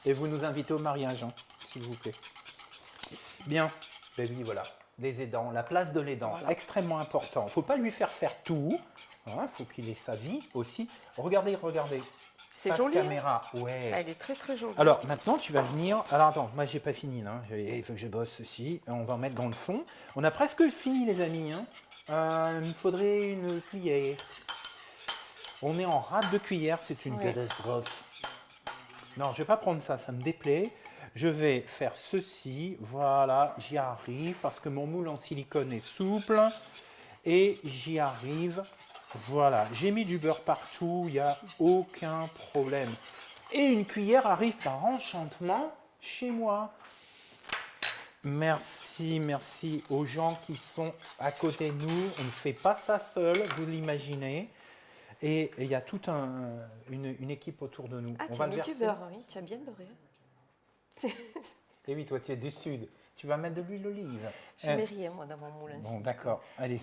et vous nous invitez au mariage, hein, s'il vous plaît. Bien, ben oui, voilà. Les aidants, la place de l'aidant, extrêmement important. Il ne faut pas lui faire tout. Il faut qu'il ait sa vie aussi. Regardez. C'est joli. Caméra, ouais. Elle est très très jolie. Alors maintenant, tu vas venir. Alors attends, moi j'ai pas fini. Hein. Il faut que je bosse ceci. On va en mettre dans le fond. On a presque fini, les amis. Hein. Il me faudrait une cuillère. On est en rate de cuillère, c'est une catastrophe. Non, je ne vais pas prendre ça, ça me déplaît. Je vais faire ceci, voilà, j'y arrive parce que mon moule en silicone est souple et j'y arrive. Voilà, j'ai mis du beurre partout, il n'y a aucun problème. Et une cuillère arrive par enchantement chez moi. Merci, merci aux gens qui sont à côté de nous. On ne fait pas ça seul, vous l'imaginez. Et il y a toute une équipe autour de nous. Ah, tu as mis du beurre, oui, tu as bien beurré. Et oui, toi, tu es du sud. Tu vas mettre de l'huile d'olive. Je ne mets rien, moi, dans mon moulin. Bon, d'accord. Allez.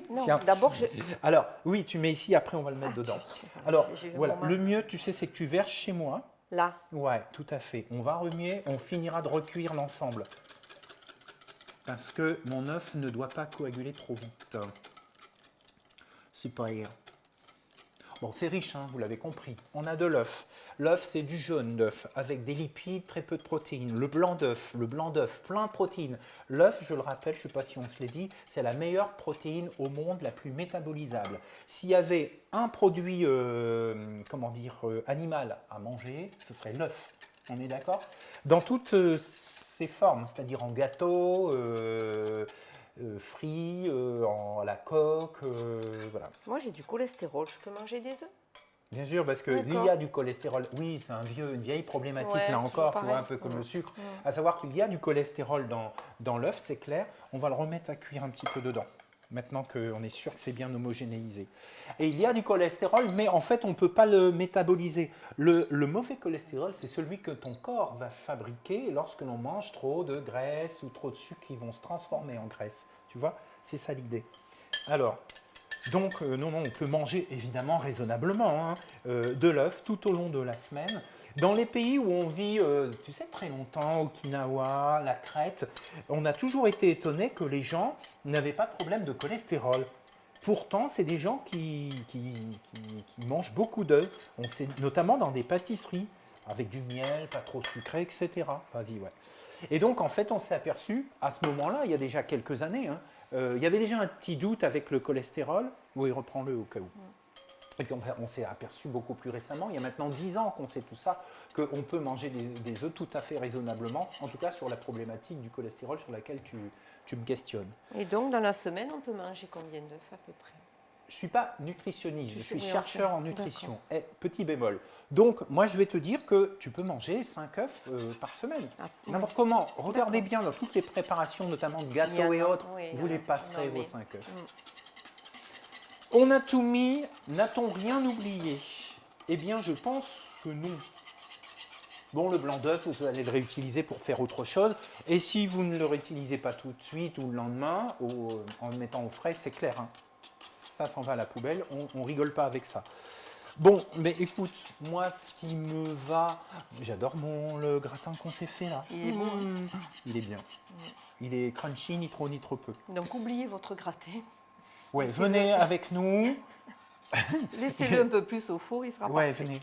Non, d'abord, Alors, oui, tu mets ici, après, on va le mettre dedans. Alors, voilà, le mieux, tu sais, c'est que tu verses chez moi. Là. Ouais, tout à fait. On va remuer, on finira de recuire l'ensemble. Parce que mon œuf ne doit pas coaguler trop vite. Super. Bon, c'est riche, hein, vous l'avez compris. On a de l'œuf. L'œuf, c'est du jaune d'œuf, avec des lipides, très peu de protéines. Le blanc d'œuf, plein de protéines. L'œuf, je le rappelle, je ne sais pas si on se l'est dit, c'est la meilleure protéine au monde, la plus métabolisable. S'il y avait un produit, animal à manger, ce serait l'œuf. On est d'accord? Dans toutes ses formes, c'est-à-dire en gâteau, frits, à la coque, voilà. Moi, j'ai du cholestérol, je peux manger des œufs? Bien sûr, parce qu'il y a du cholestérol. Oui, c'est une vieille problématique, là encore, tu vois, un peu comme le sucre. À savoir qu'il y a du cholestérol dans l'œuf, c'est clair. On va le remettre à cuire un petit peu dedans, maintenant qu'on est sûr que c'est bien homogénéisé. Et il y a du cholestérol, mais en fait, on ne peut pas le métaboliser. Le mauvais cholestérol, c'est celui que ton corps va fabriquer lorsque l'on mange trop de graisse ou trop de sucre qui vont se transformer en graisse. Tu vois, c'est ça l'idée. Alors, donc, non, on peut manger évidemment raisonnablement de l'œuf tout au long de la semaine. Dans les pays où on vit, tu sais, très longtemps, Okinawa, la Crète, on a toujours été étonné que les gens n'avaient pas de problème de cholestérol. Pourtant, c'est des gens qui mangent beaucoup d'œufs, notamment dans des pâtisseries, avec du miel, pas trop sucré, etc. Vas-y, ouais. Et donc, en fait, on s'est aperçu, à ce moment-là, il y a déjà quelques années, il y avait déjà un petit doute avec le cholestérol. Oui, reprends-le au cas où. Et puis on s'est aperçu beaucoup plus récemment, il y a maintenant 10 ans qu'on sait tout ça, qu'on peut manger des œufs tout à fait raisonnablement, en tout cas sur la problématique du cholestérol sur laquelle tu me questionnes. Et donc, dans la semaine, on peut manger combien d'œufs à peu près? Je ne suis pas nutritionniste, je suis chercheur en nutrition. Et petit bémol. Donc, moi, je vais te dire que tu peux manger 5 œufs par semaine. N'importe comment. Regardez bien dans toutes les préparations, notamment de gâteaux et autres, vous les passerez vos 5 œufs. On a tout mis, n'a-t-on rien oublié? Eh bien, je pense que non. Bon, le blanc d'œuf, vous allez le réutiliser pour faire autre chose. Et si vous ne le réutilisez pas tout de suite ou le lendemain, en le mettant au frais, c'est clair, hein. Ça s'en va à la poubelle, on rigole pas avec ça. Bon, mais écoute, moi, ce qui me va, j'adore le gratin qu'on s'est fait là. Il est bon. Il est bien. Il est crunchy, ni trop peu. Donc, oubliez votre gratin. Ouais, venez avec nous. Laissez-le un peu plus au four, il sera parfait. Ouais, venez.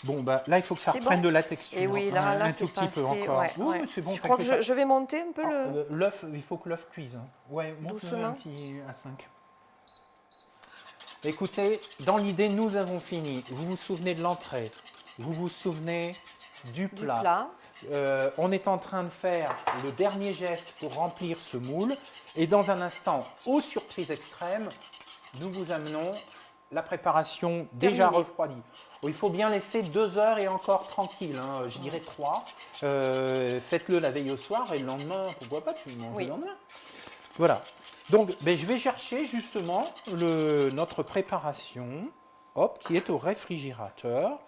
Bon, bah là, il faut que ça reprenne de la texture. Et oui, là, un tout petit peu encore. Ouais. C'est bon. Je crois que je vais monter un peu le... L'œuf, il faut que l'œuf cuise. Ouais, monte-le un petit à 5. Écoutez, dans l'idée, nous avons fini. Vous vous souvenez de l'entrée, vous vous souvenez du plat. On est en train de faire le dernier geste pour remplir ce moule. Et dans un instant, aux surprises extrêmes, nous vous amenons la préparation déjà refroidie. Il faut bien laisser 2 heures et encore tranquille, hein, je dirais 3. Faites-le la veille au soir et le lendemain, pourquoi pas, tu le manges le lendemain. Voilà. Donc, je vais chercher justement notre préparation, qui est au réfrigérateur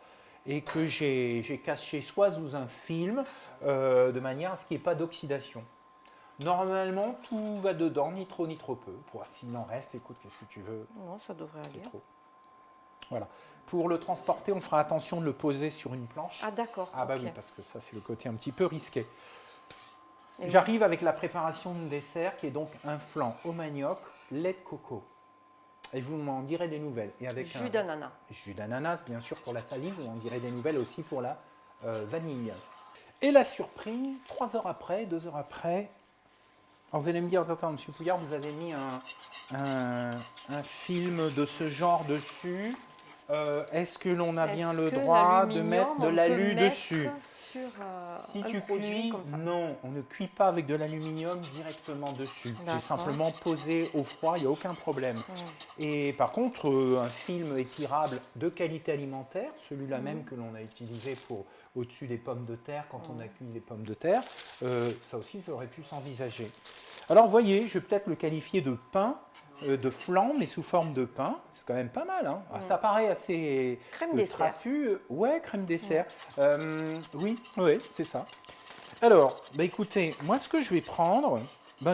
et que j'ai caché soit sous un film, de manière à ce qu'il n'y ait pas d'oxydation. Normalement, tout va dedans, ni trop peu. S'il en reste, écoute, qu'est-ce que tu veux? Non, ça devrait aller. C'est trop. Voilà. Pour le transporter, on fera attention de le poser sur une planche. Ah d'accord. Ah bah oui, parce que ça, c'est le côté un petit peu risqué. J'arrive avec la préparation de dessert qui est donc un flan au manioc, lait de coco. Et vous m'en direz des nouvelles. Et avec jus d'ananas. Jus d'ananas, bien sûr, pour la salive. Vous m'en direz des nouvelles aussi pour la vanille. Et la surprise, 3 heures après, 2 heures après. Alors vous allez me dire, attends, M. Pouillard, vous avez mis un film de ce genre dessus. Est-ce que l'on a bien le droit de mettre de l'alu dessus? Si tu cuis, non, on ne cuit pas avec de l'aluminium directement dessus. J'ai simplement posé au froid, il n'y a aucun problème. Et par contre, un film étirable de qualité alimentaire, celui-là même que l'on a utilisé pour au-dessus des pommes de terre, quand on a cuit les pommes de terre, ça aussi, j'aurais pu s'envisager. Alors, vous voyez, je vais peut-être le qualifier de pain, de flan, mais sous forme de pain. C'est quand même pas mal. Hein. Ça paraît assez trapu. Ouais, crème dessert. Oui, c'est ça. Alors, écoutez, moi, ce que je vais prendre,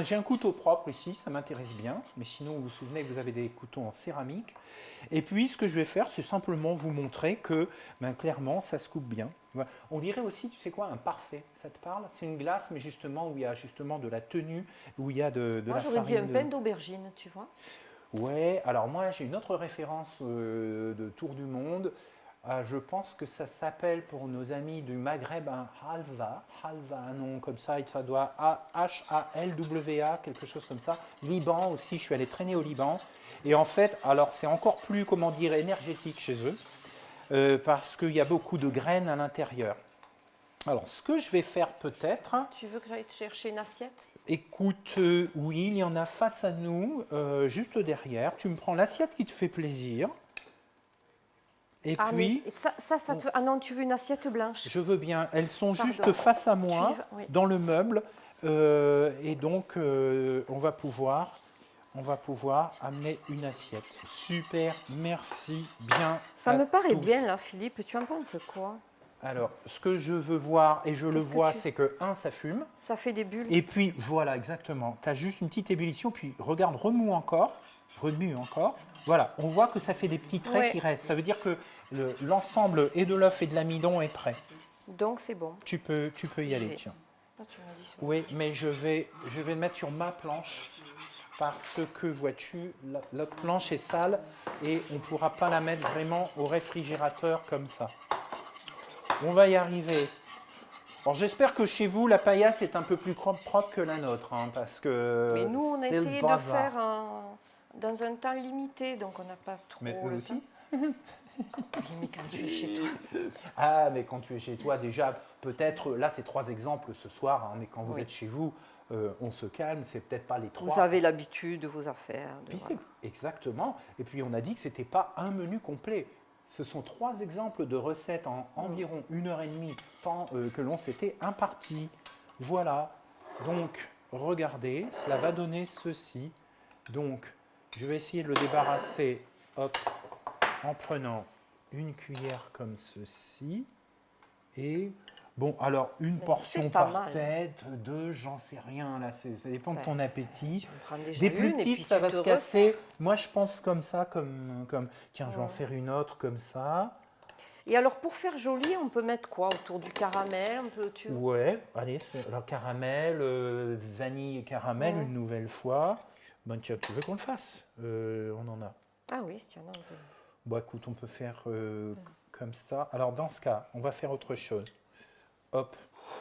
j'ai un couteau propre ici, ça m'intéresse bien. Mais sinon, vous vous souvenez, vous avez des couteaux en céramique. Et puis, ce que je vais faire, c'est simplement vous montrer que, clairement, ça se coupe bien. On dirait aussi, tu sais quoi, un parfait, ça te parle? C'est une glace, mais justement, où il y a justement de la tenue, où il y a de la farine. Moi, j'aurais dit un pain d'aubergine, tu vois. Ouais, alors moi, j'ai une autre référence de Tour du Monde. Je pense que ça s'appelle, pour nos amis du Maghreb, un halva. Halva, un nom comme ça, ça doit H-A-L-W-A, quelque chose comme ça. Liban aussi, je suis allé traîner au Liban. Et en fait, alors c'est encore plus, comment dire, énergétique chez eux. Parce qu'il y a beaucoup de graines à l'intérieur. Alors, ce que je vais faire peut-être... Tu veux que j'aille te chercher une assiette? Écoute, oui, il y en a face à nous, juste derrière. Tu me prends l'assiette qui te fait plaisir. Et puis... Ça te... Ah non, tu veux une assiette blanche? Je veux bien. Elles sont juste face à moi, dans le meuble. Et donc, on va pouvoir amener une assiette. Super, merci bien. Ça me paraît bien là, Philippe. Tu en penses quoi? Alors, ce que je veux voir, et je le vois, c'est que, ça fume. Ça fait des bulles. Et puis, voilà, exactement. Tu as juste une petite ébullition, puis regarde, remue encore. Voilà, on voit que ça fait des petits traits qui restent. Ça veut dire que l'ensemble et de l'œuf et de l'amidon est prêt. Donc, c'est bon. Tu peux y aller, tiens. Oui, mais je vais le mettre sur ma planche. Parce que, vois-tu, la planche est sale et on ne pourra pas la mettre vraiment au réfrigérateur comme ça. On va y arriver. Alors, j'espère que chez vous, la paillasse est un peu plus propre que la nôtre, hein, parce que mais nous, on a essayé de faire dans un temps limité, donc on n'a pas trop le temps. Mais quand tu es chez toi. Ah, mais quand tu es chez toi, déjà, peut-être, là, c'est 3 exemples ce soir, hein, mais quand vous êtes chez vous, on se calme, c'est peut-être pas les 3. Vous avez l'habitude de vos affaires. Exactement. Et puis, on a dit que ce n'était pas un menu complet. Ce sont 3 exemples de recettes en environ 1h30, tant que l'on s'était imparti. Voilà. Donc, regardez, cela va donner ceci. Donc, je vais essayer de le débarrasser, en prenant une cuillère comme ceci. Et, bon, alors, une portion par tête, 2, j'en sais rien, là, ça dépend de ton appétit. Des plus petites, ça va se casser. Moi, je pense comme ça, tiens, je vais en faire une autre comme ça. Et alors, pour faire joli, on peut mettre quoi autour du caramel? Ouais, allez, alors caramel, vanille et caramel, une nouvelle fois. Tiens, tu veux qu'on le fasse? On en a. Ah oui, tiens, on peut... Bon, écoute, on peut faire comme ça. Alors, dans ce cas, on va faire autre chose. Hop,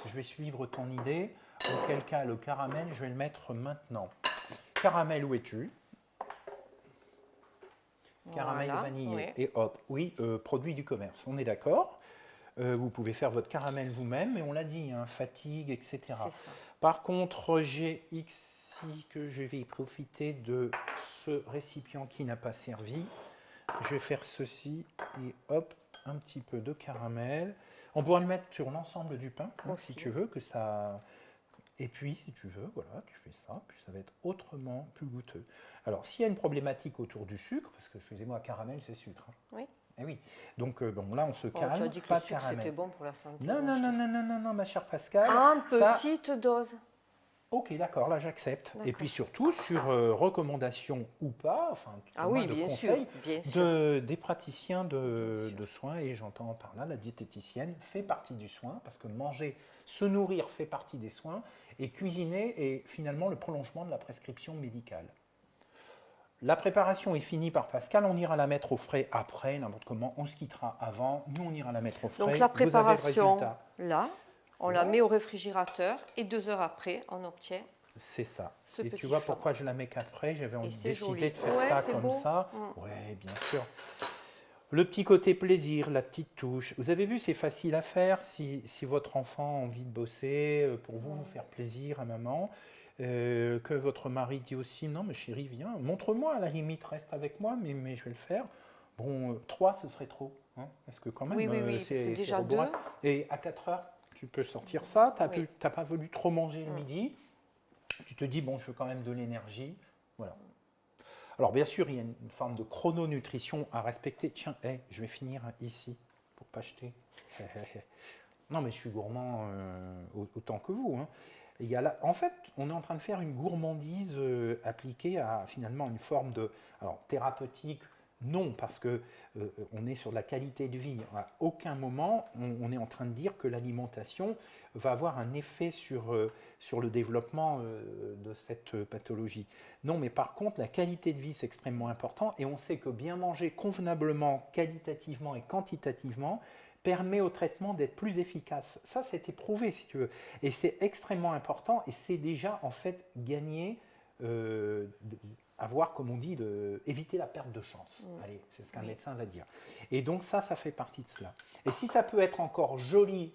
je vais suivre ton idée. Auquel cas, le caramel, je vais le mettre maintenant. Caramel, où es-tu? Caramel vanillé. Et hop, oui, produit du commerce, on est d'accord. Vous pouvez faire votre caramel vous-même, mais on l'a dit, hein, fatigue, etc. Par contre, j'ai ici que je vais profiter de ce récipient qui n'a pas servi. Je vais faire ceci et hop, un petit peu de caramel. On pourra le mettre sur l'ensemble du pain, si tu veux, que ça... Et puis, si tu veux, voilà, tu fais ça, puis ça va être autrement plus goûteux. Alors, s'il y a une problématique autour du sucre, parce que, excusez-moi, caramel, c'est sucre. Hein. Oui. Eh oui. Donc, bon, là, on se calme, tu as dit que pas le de sucre, caramel. c'était bon pour la santé. Non, ma chère Pascale. Petite dose. Ok, d'accord, là j'accepte. Et puis surtout, sur recommandation ou pas, enfin, de conseils des praticiens de soins, et j'entends par là, la diététicienne fait partie du soin, parce que manger, se nourrir fait partie des soins, et cuisiner est finalement le prolongement de la prescription médicale. La préparation est finie par Pascal, on ira la mettre au frais après, n'importe comment, on se quittera avant, nous on ira la mettre au frais. Donc la préparation, là, on la met au réfrigérateur et 2 heures après, on obtient. C'est ça. Et tu vois pourquoi je la mets qu'après, j'avais décidé de faire ça comme ça. Oui, bien sûr. Le petit côté plaisir, la petite touche. Vous avez vu, c'est facile à faire si votre enfant a envie de bosser, pour vous faire plaisir à maman. Que votre mari dit aussi, non mais chérie, viens, montre-moi, à la limite, reste avec moi, mais je vais le faire. Bon, 3, ce serait trop. Hein, parce que quand même, oui, c'est déjà 2. Et à 4 heures, tu peux sortir ça. Tu n'as pas voulu trop manger le midi. Tu te dis, bon, je veux quand même de l'énergie. Voilà. Alors, bien sûr, il y a une forme de chrononutrition à respecter. Tiens, je vais finir ici pour pas jeter. Non, mais je suis gourmand autant que vous. Hein. Il y a là, en fait, on est en train de faire une gourmandise appliquée à finalement une forme de thérapeutique. Non, parce que on est sur la qualité de vie. À aucun moment, on est en train de dire que l'alimentation va avoir un effet sur le développement de cette pathologie. Non, mais par contre, la qualité de vie, c'est extrêmement important. Et on sait que bien manger convenablement, qualitativement et quantitativement, permet au traitement d'être plus efficace. Ça, c'est éprouvé, si tu veux. Et c'est extrêmement important. Et c'est déjà, en fait, gagné... avoir, comme on dit, éviter la perte de chance. Allez, c'est ce qu'un médecin va dire. Et donc ça fait partie de cela. Et si ça peut être encore joli,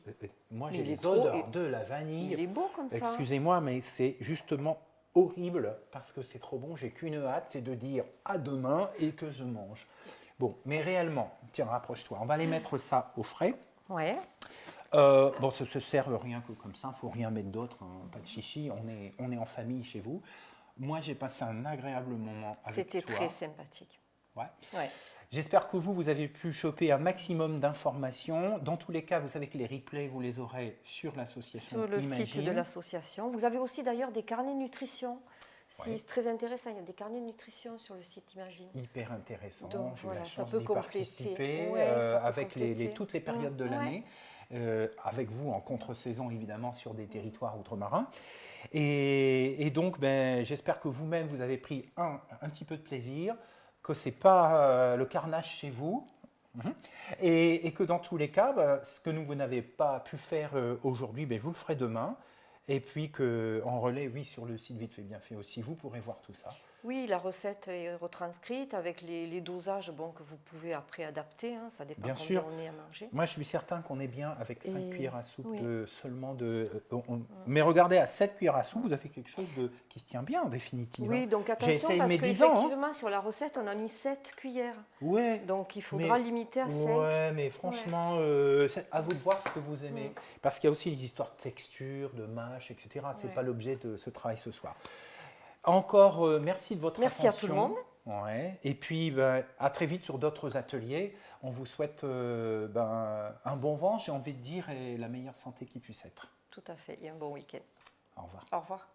moi j'ai les odeurs de la vanille. Il est beau comme ça. Excusez-moi, mais c'est justement horrible parce que c'est trop bon. J'ai qu'une hâte, c'est de dire à demain et que je mange. Bon, mais réellement, tiens, rapproche-toi. On va aller mettre ça au frais. Ouais. Bon, ça ne se sert rien que comme ça. Il ne faut rien mettre d'autre. Hein, pas de chichi. On est en famille chez vous. Moi, j'ai passé un agréable moment avec toi. C'était très sympathique. Ouais. J'espère que vous avez pu choper un maximum d'informations. Dans tous les cas, vous savez que les replays, vous les aurez sur l'association Sur le site de l'association. Vous avez aussi d'ailleurs des carnets de nutrition. C'est très intéressant. Il y a des carnets de nutrition sur le site Imagine. Hyper intéressant. Donc j'ai eu la chance ça peut participer avec toutes les périodes de l'année. Avec vous en contre-saison évidemment sur des territoires outre-marins. Et donc j'espère que vous-même vous avez pris un petit peu de plaisir, que ce n'est pas le carnage chez vous, et que dans tous les cas, ce que vous n'avez pas pu faire aujourd'hui, vous le ferez demain. Et puis qu'en relais, oui, sur le site Vite fait bien fait aussi, vous pourrez voir tout ça. Oui, la recette est retranscrite avec les dosages que vous pouvez après adapter. Hein, ça dépend combien on est à manger. Moi, je suis certain qu'on est bien avec 5 cuillères à soupe mais regardez, à 7 cuillères à soupe, vous avez quelque chose qui se tient bien en définitive. Oui, donc attention, parce qu'effectivement, sur la recette, on a mis 7 cuillères. Ouais. Donc, il faudra limiter à 5. Ouais, mais franchement, à vous de voir ce que vous aimez. Parce qu'il y a aussi les histoires de texture, de mâche, etc. Ce n'est pas l'objet de ce travail ce soir. Encore, merci de votre attention. Merci à tout le monde. Ouais. Et puis, à très vite sur d'autres ateliers. On vous souhaite un bon vent, j'ai envie de dire, et la meilleure santé qui puisse être. Tout à fait. Et un bon week-end. Au revoir. Au revoir.